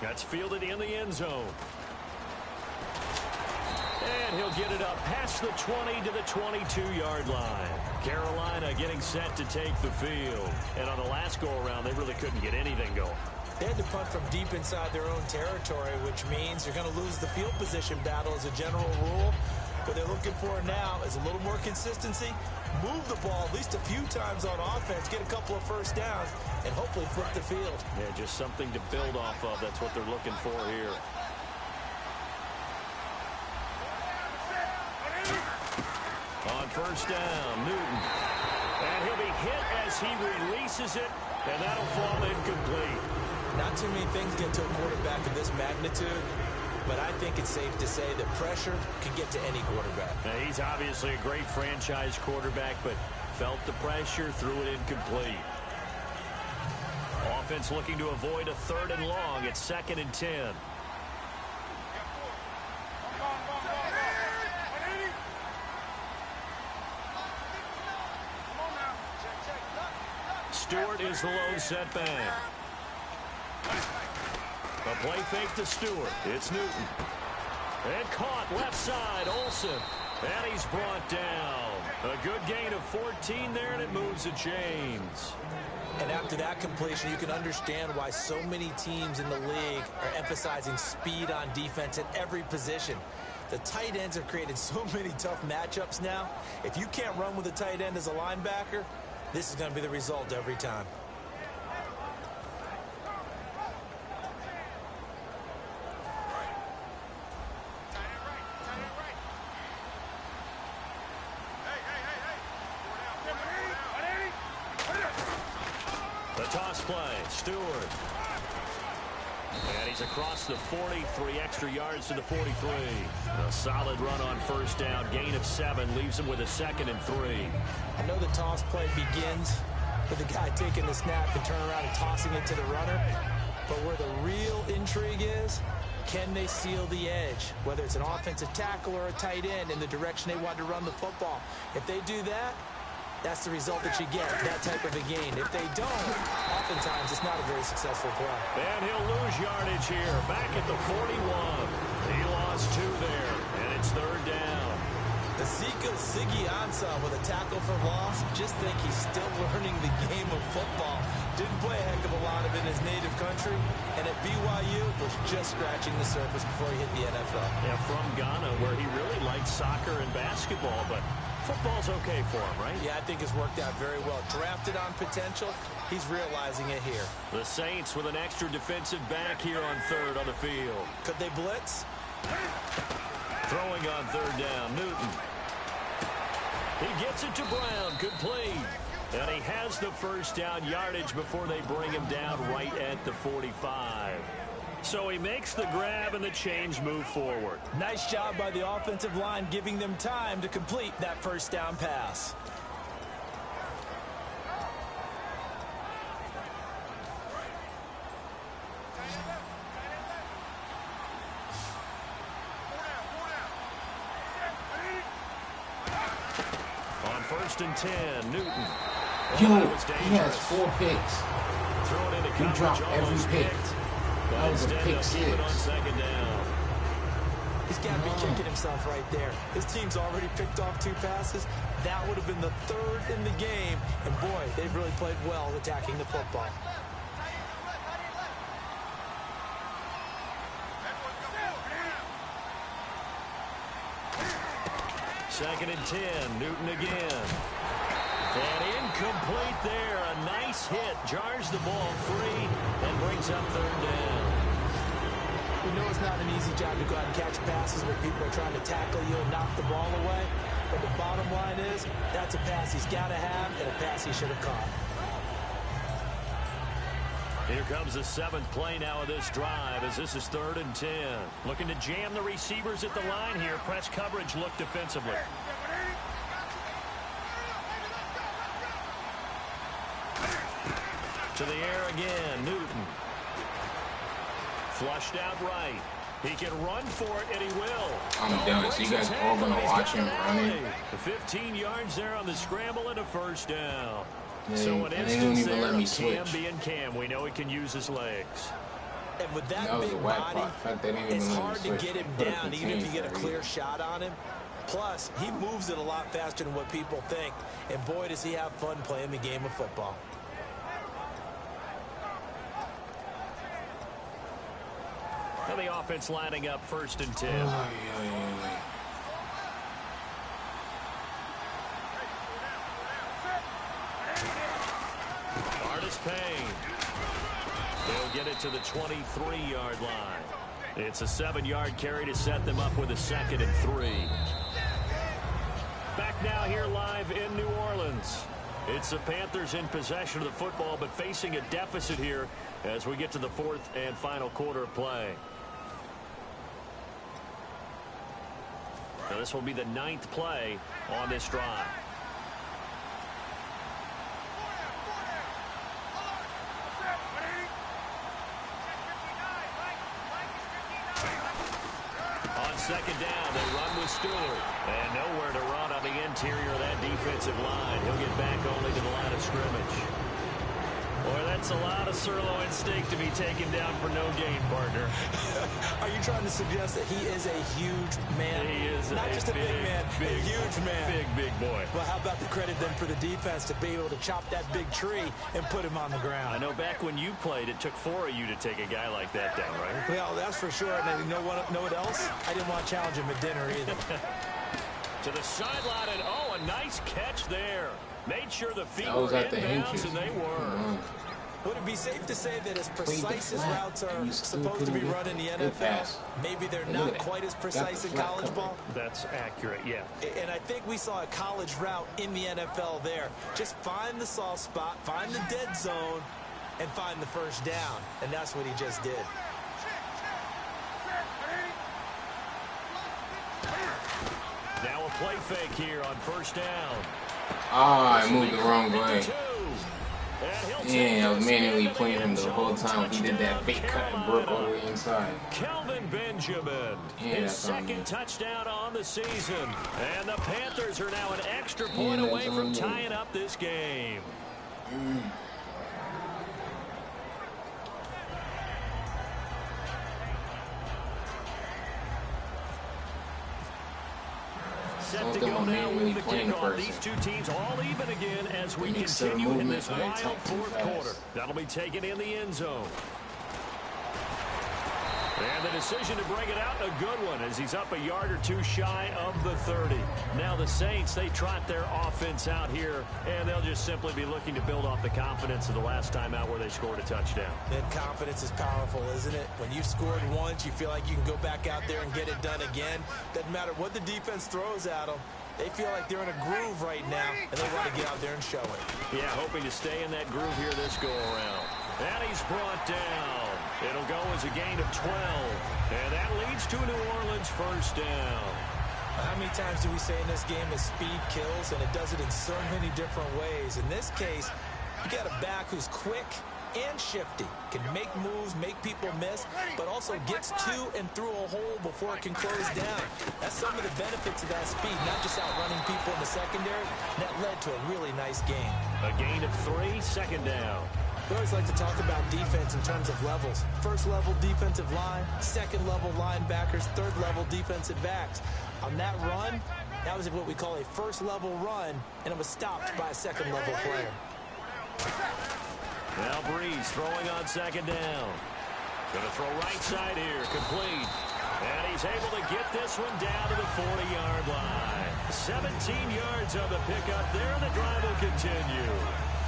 That's fielded in the end zone. And he'll get it up past the 20 to the 22-yard line. Carolina getting set to take the field. And on the last go-around, they really couldn't get anything going. They had to punt from deep inside their own territory, which means you're going to lose the field position battle as a general rule. What they're looking for now is a little more consistency, move the ball at least a few times on offense, get a couple of first downs, and hopefully flip the field. Yeah, just something to build off of. That's what they're looking for here. On first down, Newton. And he'll be hit as he releases it, and that'll fall incomplete. Not too many things get to a quarterback of this magnitude, but I think it's safe to say that pressure can get to any quarterback. Now, he's obviously a great franchise quarterback, but felt the pressure, threw it incomplete. Offense looking to avoid a 3rd and long. It's 2nd and 10. Stewart is the lone setback. A play fake to Stewart. It's Newton. And caught left side, Olsen. And he's brought down. A good gain of 14 there, and it moves the chains. And after that completion, you can understand why so many teams in the league are emphasizing speed on defense at every position. The tight ends have created so many tough matchups now. If you can't run with a tight end as a linebacker, this is going to be the result every time. The toss play, Stewart. And he's across the 40, 3 extra yards to the 43. A solid run on first down, gain of 7, leaves him with a 2nd and 3. I know the toss play begins with the guy taking the snap and turning around and tossing it to the runner. But where the real intrigue is, can they seal the edge? Whether it's an offensive tackle or a tight end in the direction they want to run the football. If they do that, that's the result that you get, that type of a gain. If they don't, oftentimes it's not a very successful play. And he'll lose yardage here, back at the 41. He lost 2 there, and it's 3rd down. Ezekiel Siggy-Ansah with a tackle for loss. Just think he's still learning the game of football. Didn't play a heck of a lot of it in his native country, and at BYU was just scratching the surface before he hit the NFL. Yeah, from Ghana, where he really liked soccer and basketball, but football's okay for him, right? Yeah, I think it's worked out very well. Drafted on potential, he's realizing it here. The Saints with an extra defensive back here on 3rd on the field. Could they blitz? Throwing on 3rd down, Newton. He gets it to Brown, complete. And he has the first down yardage before they bring him down right at the 45. So he makes the grab and the change move forward. Nice job by the offensive line giving them time to complete that first down pass. On 1st and 10, Newton. Yo, he has 4 picks. He dropped every pick. That was a pick 6. He's got to be kicking himself right there. His team's already picked off 2 passes. That would have been the 3rd in the game. And boy, they've really played well attacking the football. Second and 10, Newton again. And incomplete there. A nice hit. Jars the ball free and brings up 3rd down. We know it's not an easy job to go out and catch passes where people are trying to tackle you and knock the ball away. But the bottom line is, that's a pass he's got to have and a pass he should have caught. Here comes the 7th play now of this drive as this is 3rd and 10. Looking to jam the receivers at the line here. Press coverage look defensively. To the air again, Newton. Flushed out right. He can run for it, and he will. I'm done. So you guys all going to watch him running? 15 yards there on the scramble and a first down. Yeah, so an and they don't even let me switch. Cam being Cam, we know he can use his legs. And with that was big a whack body, fact, they didn't even it's let me hard to switch. get him Put a down even if you get a contain clear there. shot on him. Plus, he moves it a lot faster than what people think. And boy, does he have fun playing the game of football. Now the offense lining up 1st and 10. Artist Payne. They'll get it to the 23-yard line. It's a 7-yard carry to set them up with a 2nd and 3. Back now here live in New Orleans. It's the Panthers in possession of the football, but facing a deficit here as we get to the 4th and final quarter of play. Now this will be the 9th play on this drive. On 2nd down, they run with Stewart. And nowhere to run on the interior of that defensive line. He'll get back only to the line of scrimmage. Boy, that's a lot of sirloin steak to be taken down for no gain, partner. Are you trying to suggest that he is a huge man? He is not just a big man, a huge man. Big boy. Well, how about the credit then for the defense to be able to chop that big tree and put him on the ground? I know back when you played, it took 4 of you to take a guy like that down, right? Well, that's for sure. And you know what else? I didn't want to challenge him at dinner either. To the sideline, and oh, a nice catch there. Made sure the feet was were at the inbounds, hinges. and they were. Would it be safe to say that as precise as routes are You still supposed to be couldn't run in the get good NFL, pass. maybe they're Look not at that. quite as Got precise the in flat college cover. ball? That's accurate, yeah. And I think we saw a college route in the NFL there. Just find the soft spot, find the dead zone, and find the first down. And that's what he just did. Now a play fake here on 1st down. Ah, I moved the wrong way. 2. Yeah, I was manually playing him the whole time. He did that fake cut and broke all the way inside. Kelvin Benjamin, his 2nd touchdown on the season. And the Panthers are now an extra point away from tying up this game. Set to go now with the kickoff. These two teams all even again as we continue in this wild 4th quarter. That'll be taken in the end zone. And the decision to bring it out, a good one, as he's up a yard or 2 shy of the 30. Now the Saints, they trot their offense out here, and they'll just simply be looking to build off the confidence of the last time out where they scored a touchdown. And confidence is powerful, isn't it? When you've scored once, you feel like you can go back out there and get it done again. Doesn't matter what the defense throws at them. They feel like they're in a groove right now, and they want to get out there and show it. Yeah, hoping to stay in that groove here this go-around. And he's brought down. It'll go as a gain of 12. And that leads to New Orleans first down. How many times do we say in this game that speed kills, and it does it in so many different ways? In this case, you got a back who's quick and shifty, can make moves, make people miss, but also gets to and through a hole before it can close down. That's some of the benefits of that speed, not just outrunning people in the secondary. That led to a really nice game. A gain of 3, second down. We always like to talk about defense in terms of levels. First level defensive line, second level linebackers, third level defensive backs. On that run, that was what we call a first level run, and it was stopped by a second level player. Now Breeze throwing on second down. Going to throw right side here, complete. And he's able to get this one down to the 40-yard line. 17 yards on the pickup there, and the drive will continue.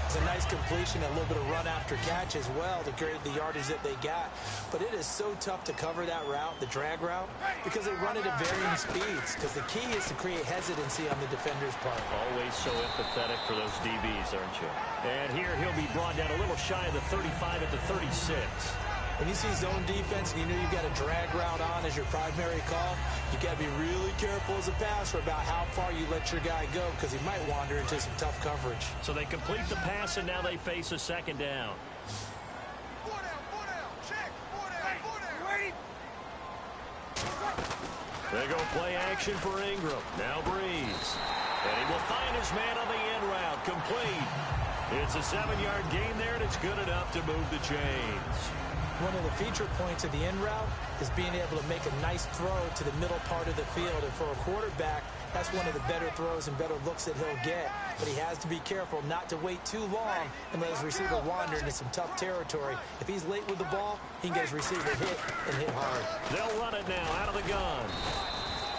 It's a nice completion, a little bit of run after catch as well to create the yardage that they got. But it is so tough to cover that route, the drag route, because they run it at varying speeds. Because the key is to create hesitancy on the defender's part. Always so empathetic for those DBs, aren't you? And here he'll be brought down a little shy of the 35 at the 36. When you see zone defense and you know you've got a drag route on as your primary call, you got to be really careful as a passer about how far you let your guy go, because he might wander into some tough coverage. So they complete the pass, and now they face a second down. They go play action for Ingram. Now Breeze. And he will find his man on the end route. Complete. It's a 7-yard gain there, and it's good enough to move the chains. One of the feature points of the end route is being able to make a nice throw to the middle part of the field. And for a quarterback, that's one of the better throws and better looks that he'll get. But he has to be careful not to wait too long and let his receiver wander into some tough territory. If he's late with the ball, he can get his receiver hit and hit hard. They'll run it now out of the gun.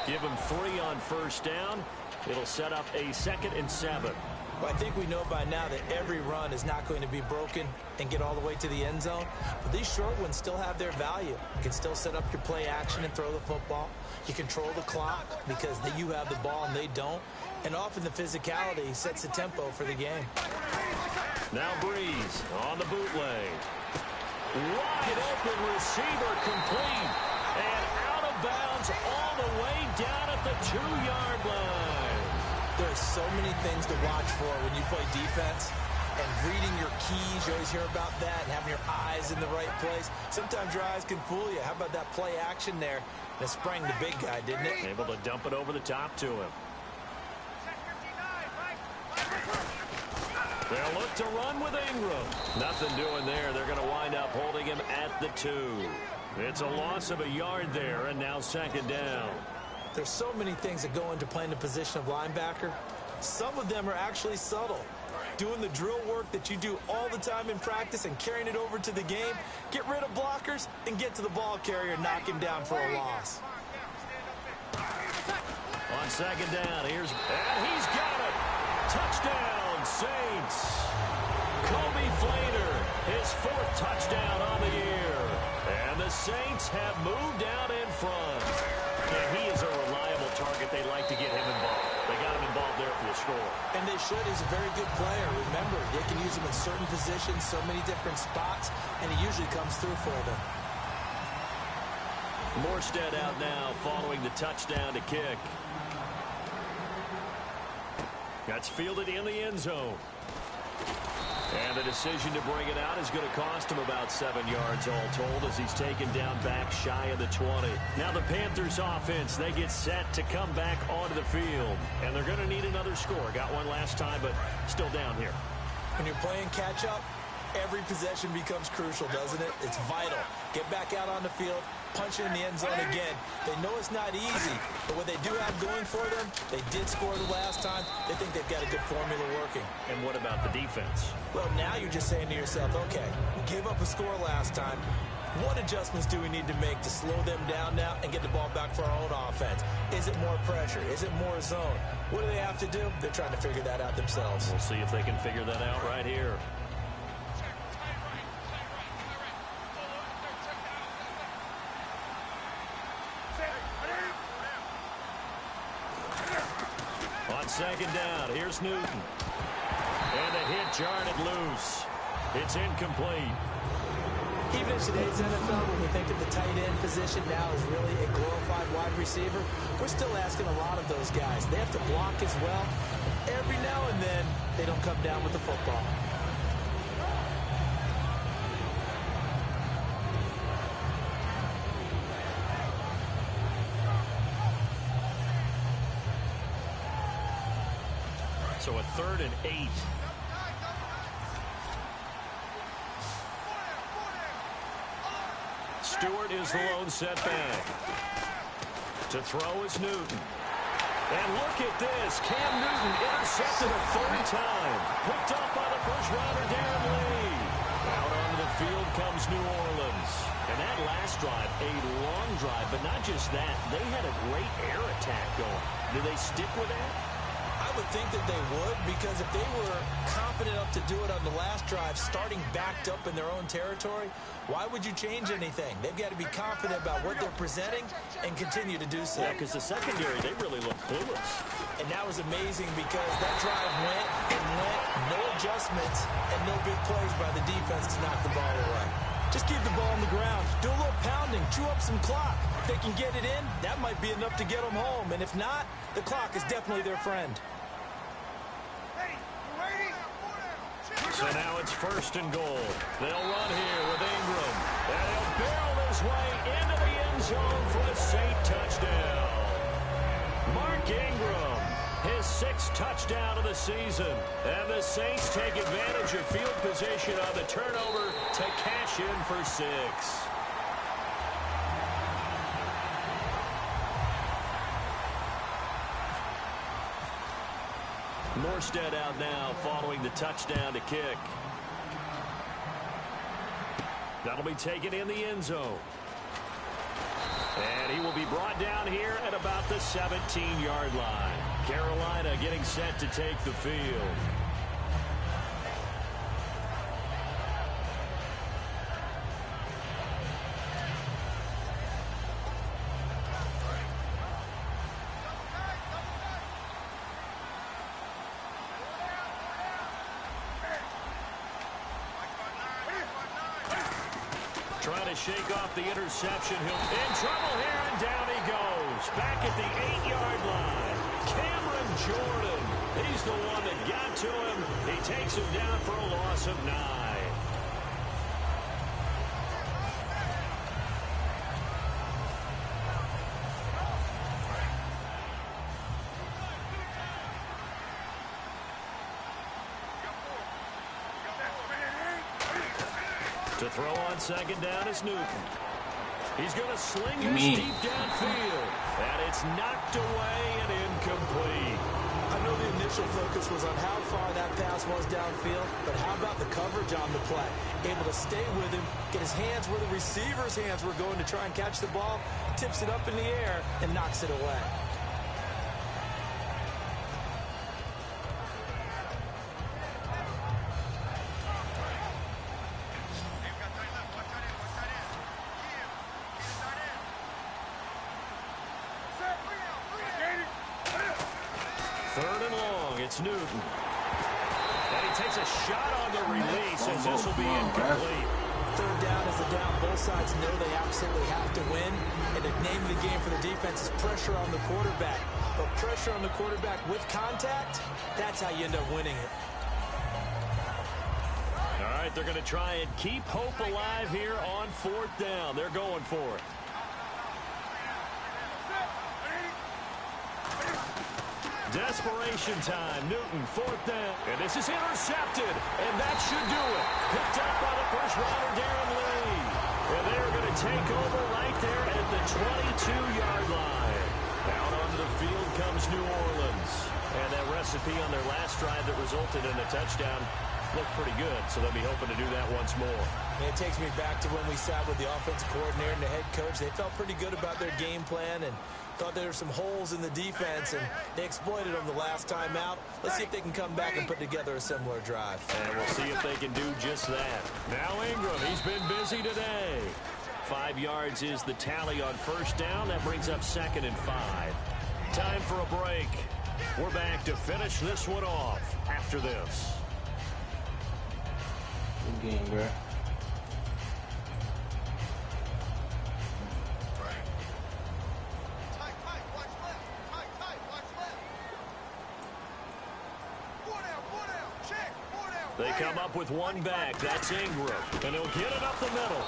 Give him 3 on first down. It'll set up a 2nd and 7. Well, I think we know by now that every run is not going to be broken and get all the way to the end zone. But these short ones still have their value. You can still set up your play action and throw the football. You control the clock because you have the ball and they don't. And often the physicality sets the tempo for the game. Now Breeze on the bootleg. Wide open receiver, complete. And out of bounds all the way down at the 2-yard line. There's so many things to watch for when you play defense, and reading your keys, you always hear about that, and having your eyes in the right place. Sometimes your eyes can fool you. How about that play action there? That sprang the big guy, didn't it? Able to dump it over the top to him. They'll look to run with Ingram. Nothing doing there. They're going to wind up holding him at the 2. It's a loss of a yard there, and now second down. There's so many things that go into playing the position of linebacker. Some of them are actually subtle. Doing the drill work that you do all the time in practice and carrying it over to the game. Get rid of blockers and get to the ball carrier and knock him down for a loss. On second down, and he's got it. Touchdown, Saints. Kobe Flater, his 4th touchdown on the year. And the Saints have moved out in front. And he is a reliable target. They like to get him involved. They got him involved there for the score. And they should. He's a very good player. Remember, they can use him in certain positions, so many different spots, and he usually comes through for them. Morstead out now following the touchdown to kick. That's fielded in the end zone. And the decision to bring it out is going to cost him about 7 yards all told as he's taken down back shy of the 20. Now the Panthers offense, they get set to come back onto the field. And they're going to need another score. Got one last time, but still down here. When you're playing catch-up, every possession becomes crucial, doesn't it? It's vital. Get back out on the field, punch it in the end zone again. They know it's not easy, but what they do have going for them, they did score the last time. They think they've got a good formula working. And what about the defense? Well, now you're just saying to yourself, okay, we gave up a score last time. What adjustments do we need to make to slow them down now and get the ball back for our own offense? Is it more pressure? Is it more zone? What do they have to do? They're trying to figure that out themselves. We'll see if they can figure that out right here. On second down, here's Newton. And a hit jarred it loose. It's incomplete. Even in today's NFL, when we think of the tight end position now as really a glorified wide receiver, we're still asking a lot of those guys. They have to block as well. Every now and then, they don't come down with the football. So a 3rd and 8. Stewart is the lone setback. To throw is Newton. And look at this. Cam Newton intercepted a 3rd time. Picked up by the first-rounder, Darren Lee. Out onto the field comes New Orleans. And that last drive, a long drive, but not just that. They had a great air attack going. Do they stick with that? I would think that they would, because if they were confident enough to do it on the last drive, starting backed up in their own territory, why would you change anything? They've got to be confident about what they're presenting and continue to do so. Yeah, because the secondary, they really looked clueless. And that was amazing because that drive went and went, no adjustments, and no big plays by the defense to knock the ball away. Just keep the ball on the ground. Do a little pounding. Chew up some clock. If they can get it in, that might be enough to get them home. And if not, the clock is definitely their friend. So now it's 1st and goal. They'll run here with Ingram. And he'll barrel his way into the end zone for a Saint touchdown. Mark Ingram, his 6th touchdown of the season. And the Saints take advantage of field position on the turnover to cash in for 6. Morstead out now following the touchdown to kick. That'll be taken in the end zone. And he will be brought down here at about the 17-yard line. Carolina getting set to take the field. Trying to shake off the interception. He'll in trouble here, and down he goes. Back at the 8-yard line. Cameron Jordan. He's the one that got to him. He takes him down for a loss of 9. To throw on second down is Newton. He's going to sling this deep downfield. And it's knocked away and incomplete. I know the initial focus was on how far that pass was downfield, but how about the coverage on the play? Able to stay with him, get his hands where the receiver's hands were going to try and catch the ball, tips it up in the air, and knocks it away. It's Newton. And he takes a shot on the release, and this will be incomplete. 3rd down is the down. Both sides know they absolutely have to win. And the name of the game for the defense is pressure on the quarterback. But pressure on the quarterback with contact, that's how you end up winning it. All right, they're going to try and keep hope alive here on 4th down. They're going for it. Desperation time. Newton, 4th down. And this is intercepted. And that should do it. Picked up by the first-rounder, Darren Lee. And they're going to take over right there at the 22-yard line. Out onto the field comes New Orleans. And that recipe on their last drive that resulted in a touchdown looked pretty good. So they'll be hoping to do that once more. And it takes me back to when we sat with the offensive coordinator and the head coach. They felt pretty good about their game plan and thought there were some holes in the defense, and they exploited them the last time out. Let's see if they can come back and put together a similar drive. And we'll see if they can do just that. Now Ingram, he's been busy today. 5 yards is the tally on 1st down. That brings up 2nd and 5. Time for a break. We're back to finish this one off after this. Good game, bro. They come up with one back. That's Ingram. And he'll get it up the middle.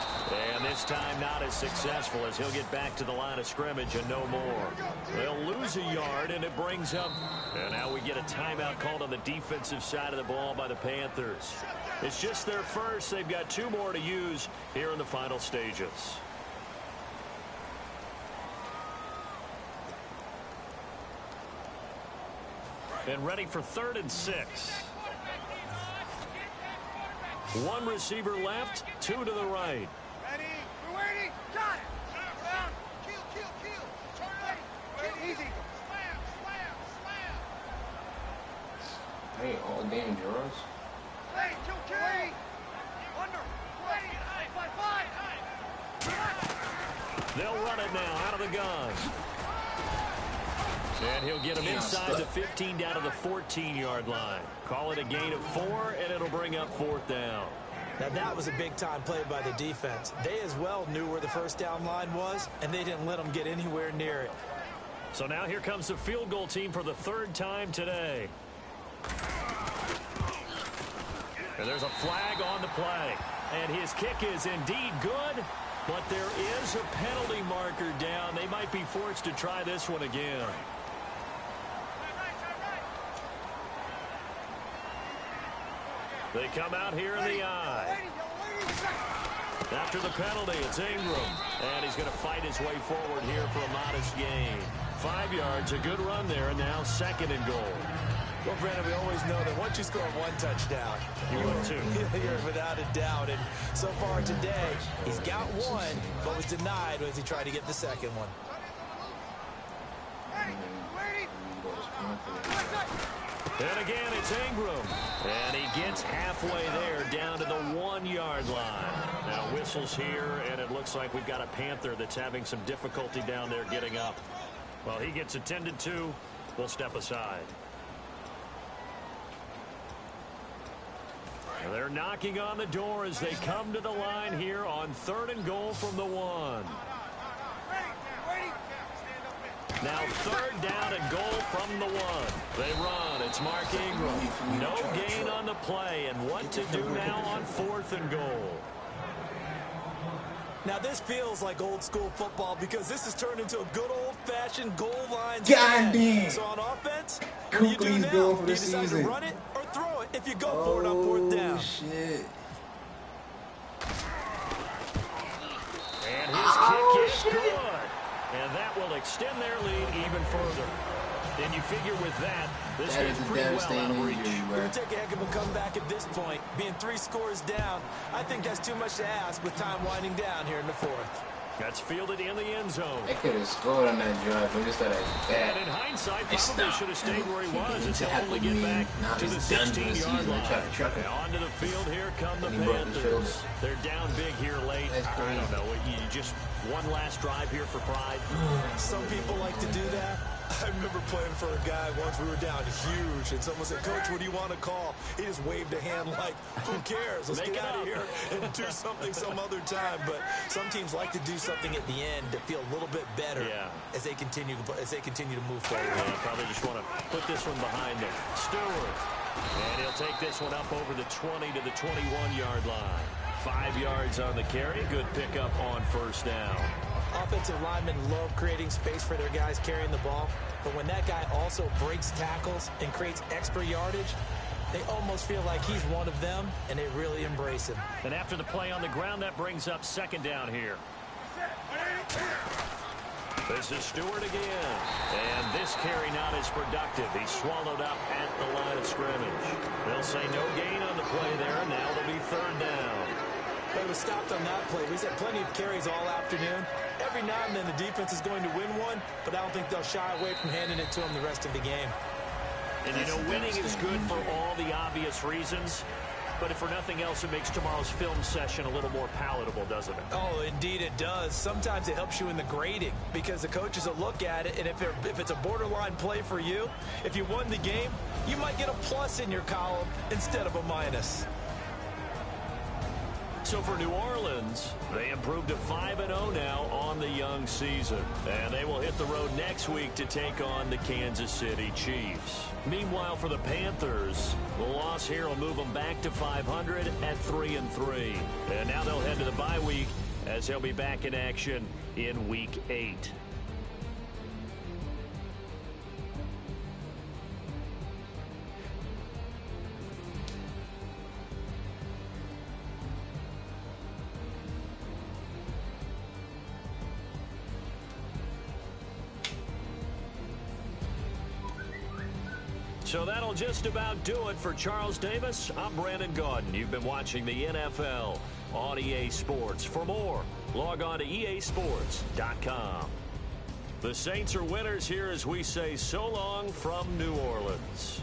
And this time not as successful as he'll get back to the line of scrimmage and no more. They'll lose a yard, and it brings up. And now we get a timeout called on the defensive side of the ball by the Panthers. It's just their first. They've got 2 more to use here in the final stages. And ready for 3rd and 6. 1 receiver left, 2 to the right. Ready? We're waiting. Got it. Down. Kill. Turn it. Easy. Slam. Hey, all dangerous. Hey, kill. Under. Ready. Five. They'll run it now out of the gun. And he'll get him inside the 15 down to the 14-yard line. Call it a gain of 4, and it'll bring up 4th down. Now, that was a big-time play by the defense. They as well knew where the first down line was, and they didn't let them get anywhere near it. So now here comes the field goal team for the 3rd time today. And there's a flag on the play. And his kick is indeed good, but there is a penalty marker down. They might be forced to try this one again. They come out here in the eye. After the penalty, it's Ingram. And he's going to fight his way forward here for a modest gain. 5 yards, a good run there, and now 2nd and goal. Well, Brandon, we always know that once you score 1 touchdown, you're without a doubt. And so far today, he's got 1, but was denied as he tried to get the 2nd one. And again, it's Ingram. And he gets halfway there down to the 1-yard line. Now whistles here, and it looks like we've got a Panther that's having some difficulty down there getting up. Well, he gets attended to. We'll step aside. They're knocking on the door as they come to the line here on 3rd and goal from the 1. Now 3rd down and goal from the 1. They run. It's Mark Ingram. No gain on the play. And what to do now on 4th and goal. Now this feels like old school football because this has turned into a good old-fashioned goal line. God damn. So on offense, what do you do now? Going for Do the you decide season. to run it or throw it if you go for it on 4th down? Shit. And his kick is good. And that will extend their lead even further. And you figure with that, this is pretty well out of reach. It would take a heck of a comeback at this point. Being 3 scores down, I think that's too much to ask with time winding down here in the 4th. That's fielded in the end zone. They could have scored on that drive, but just that And in hindsight, probably should have stayed where he was as he'll only get back to the 16-yard line. And onto the field, here come the Panthers. They're down big here late. I don't know. You just one last drive here for pride. Some people like to do that. I remember playing for a guy once. We were down huge, and someone said, "Coach, what do you want to call?" He just waved a hand like, "Who cares? Let's get out of here and do something some other time." But some teams like to do something at the end to feel a little bit better as they continue to move forward. Yeah, probably just want to put this one behind them. Stewart, and he'll take this one up over the 20 to the 21-yard line. 5 yards on the carry. Good pickup on 1st down. Offensive linemen love creating space for their guys carrying the ball, but when that guy also breaks tackles and creates extra yardage, they almost feel like he's one of them, and they really embrace him. And after the play on the ground, that brings up 2nd down here. This is Stewart again, and this carry not as productive. He's swallowed up at the line of scrimmage. They'll say no gain on the play there, and now it'll be 3rd down. They were stopped on that play. He's had plenty of carries all afternoon. Every now and then the defense is going to win one, but I don't think they'll shy away from handing it to him the rest of the game. And, you know, winning is good for all the obvious reasons, But if for nothing else, it makes tomorrow's film session a little more palatable, doesn't it? Oh, indeed it does. Sometimes it helps you in the grading because the coaches will look at it, and if it's a borderline play for you, if you won the game, you might get a plus in your column instead of a minus. So for New Orleans, they improved to 5-0 now on the young season. And they will hit the road next week to take on the Kansas City Chiefs. Meanwhile, for the Panthers, the loss here will move them back to 500 at 3-3. And now they'll head to the bye week as they'll be back in action in Week 8. So that'll just about do it for Charles Davis. I'm Brandon Gaudin. You've been watching the NFL on EA Sports. For more, log on to easports.com. The Saints are winners here as we say so long from New Orleans.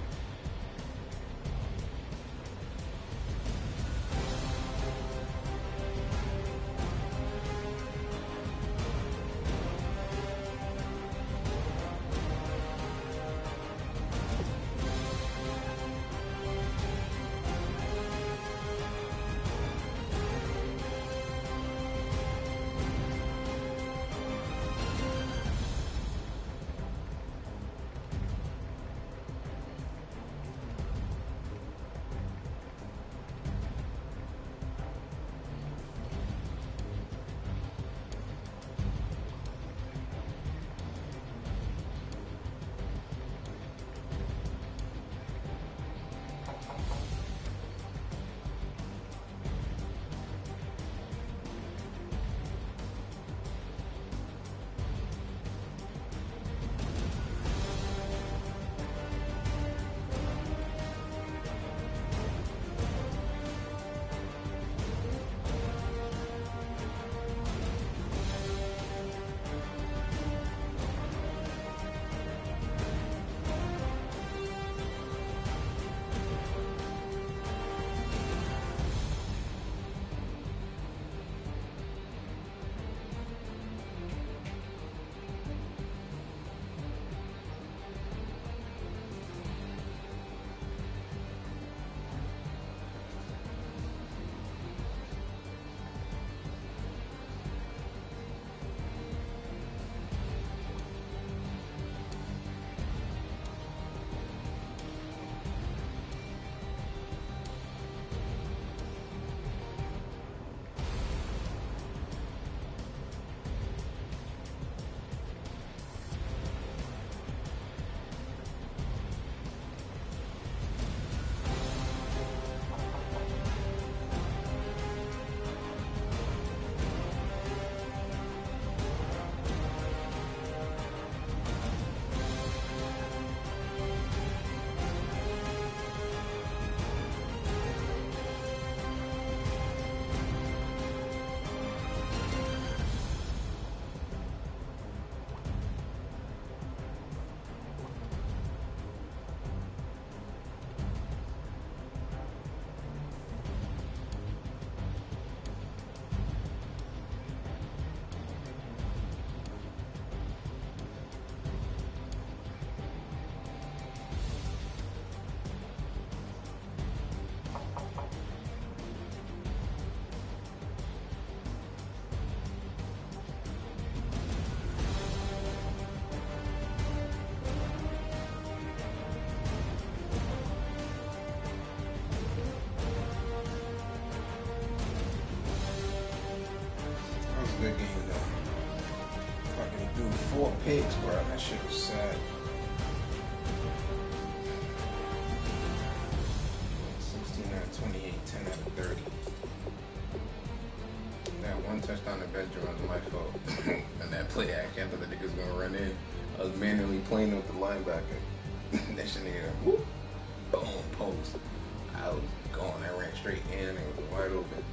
Good game though. Fucking threw 4 picks, bro. That shit was sad. 16 out of 28, 10 out of 30. That one touchdown to Benjamin was my fault. And that play action, I thought the nigga was gonna run in. I was manually playing with the linebacker. That shit nigga, whoop, boom, post. I was going. I ran straight in and it was wide open.